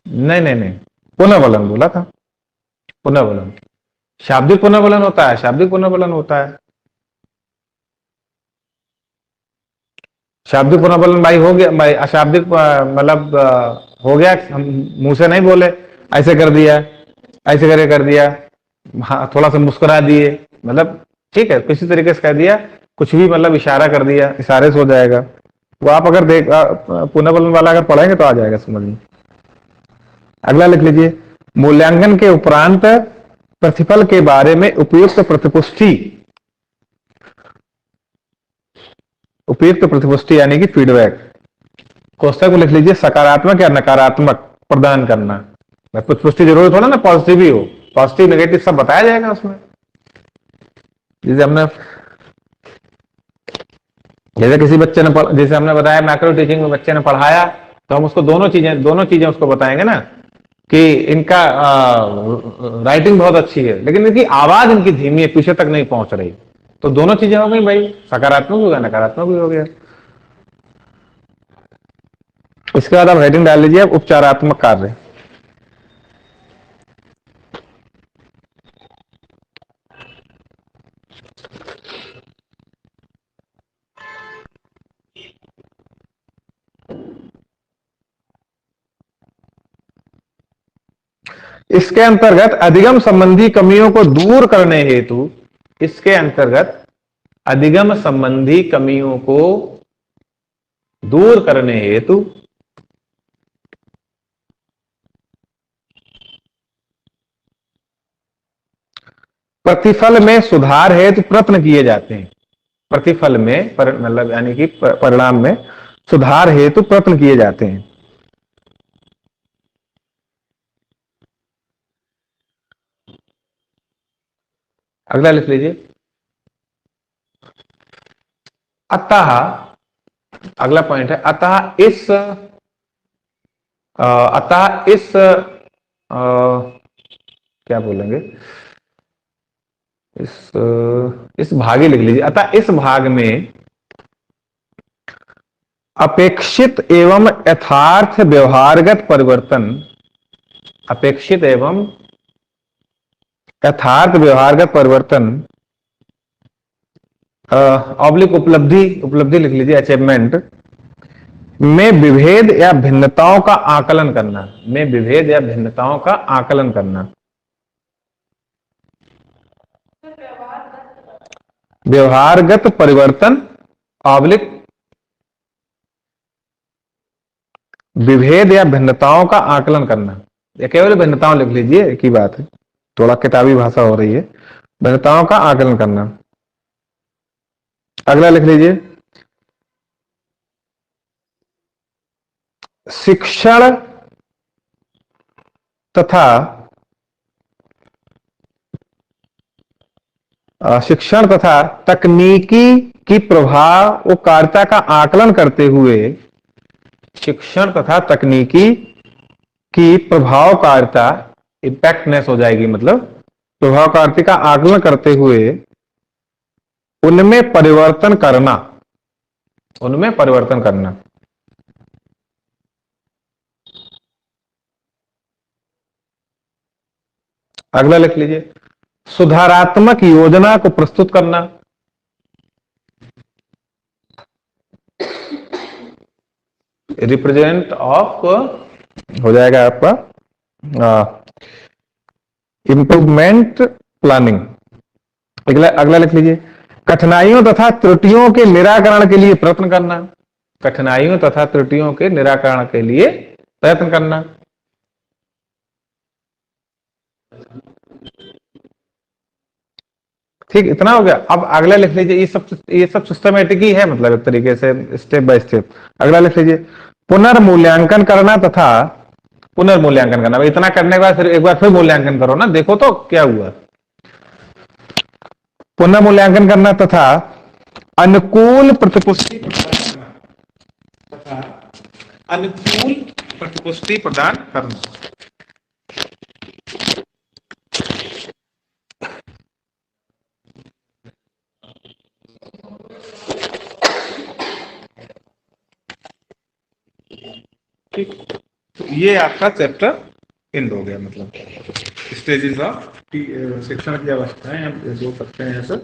नहीं नहीं नहीं, पुनर्बलन बोला था, पुनर्बलन। शाब्दिक पुनर्बलन होता है, शाब्दिक पुनर्बलन होता है। शाब्दिक पुनर्बलन भाई हो गया, भाई अशाब्दिक मतलब हो गया, हम मुंह से नहीं बोले, ऐसे कर दिया, ऐसे करके कर दिया, हाँ थोड़ा सा मुस्कुरा दिए, मतलब ठीक है किसी तरीके से कह दिया, कुछ भी मतलब इशारा कर दिया, इशारे से हो जाएगा वो। आप अगर देख पुनर्बलन वाला अगर पढ़ेंगे तो आ जाएगा समझ में। अगला लिख लीजिए, मूल्यांकन के उपरांत प्रतिफल के बारे में उपयुक्त प्रतिपुष्टि, उपयुक्त प्रतिपुष्टि यानी कि फीडबैक। कोष्टक में लिख लीजिए सकारात्मक या नकारात्मक प्रदान करना। प्रतिपुष्टि जरूरी थोड़ा ना पॉजिटिव ही हो, पॉजिटिव नेगेटिव सब बताया जाएगा उसमें। जैसे किसी बच्चे ने, जैसे हमने बताया मैक्रो टीचिंग में बच्चे ने पढ़ाया, तो हम उसको दोनों चीजें उसको बताएंगे ना, कि इनका राइटिंग बहुत अच्छी है लेकिन इनकी आवाज इनकी धीमी है, पीछे तक नहीं पहुंच रही, तो दोनों चीजें हो गई भाई, सकारात्मक भी हो गया नकारात्मक भी हो गया। इसके बाद आप हेडिंग डाल लीजिए उपचारात्मक कार्य। इसके अंतर्गत अधिगम संबंधी कमियों को दूर करने हेतु, इसके अंतर्गत अधिगम संबंधी कमियों को दूर करने हेतु प्रतिफल में सुधार हेतु प्रयत्न किए जाते हैं। प्रतिफल में मतलब यानी कि परिणाम में सुधार हेतु प्रयत्न किए जाते हैं। अगला लिख लीजिए, अतः, अगला पॉइंट है अतः इस क्या बोलेंगे, इस भाग ही लिख लीजिए, अतः इस भाग में अपेक्षित एवं यथार्थ व्यवहारगत परिवर्तन, अपेक्षित एवं यथार्थ व्यवहारगत परिवर्तन ऑब्लिक उपलब्धि, उपलब्धि लिख लीजिए अचीवमेंट में विभेद या भिन्नताओं का आकलन करना, में विभेद या भिन्नताओं का आकलन करना। व्यवहारगत परिवर्तन ऑब्लिक विभेद या भिन्नताओं का आकलन करना। या केवल भिन्नताओं लिख लीजिए, एक ही बात है, थोड़ा किताबी भाषा हो रही है। भिन्नताओं का आकलन करना। अगला लिख लीजिए, शिक्षण तथा तकनीकी की प्रभावकारिता का आकलन करते हुए, शिक्षण तथा तकनीकी की प्रभावकारिता, इम्पैक्टनेस हो जाएगी, मतलब प्रभावकारिता का आकलन करते हुए उनमें परिवर्तन करना, उनमें परिवर्तन करना। अगला लिख लीजिए, सुधारात्मक योजना को प्रस्तुत करना। रिप्रेजेंट ऑफ हो जाएगा आपका इंप्रूवमेंट प्लानिंग। अगला लिख लीजिए, कठिनाइयों तथा त्रुटियों के निराकरण के लिए प्रयत्न करना। कठिनाइयों तथा त्रुटियों के निराकरण के लिए प्रयत्न करना। ठीक, इतना हो गया। अब अगला लिख लीजिए, ये सब सिस्टमेटिक ही है, मतलब एक तरीके से स्टेप बाय स्टेप। अगला लिख लीजिए, पुनर्मूल्यांकन करना तथा पुनर्मूल्यांकन करना। इतना करने के बाद फिर एक बार फिर मूल्यांकन करो ना, देखो तो क्या हुआ। पुनर्मूल्यांकन करना तथा अनुकूल प्रतिपुष्टि प्रदान करना, तथा अनुकूल प्रतिपुष्टि प्रदान करना। ठीक, तो ये आपका चैप्टर एंड हो गया। मतलब स्टेजेस ऑफ शिक्षण की अवस्थाएं हम बोल सकते हैं, ऐसे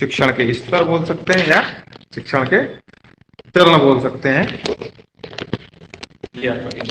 शिक्षण के स्तर बोल सकते हैं, या शिक्षण के चरण बोल सकते हैं। ये आपका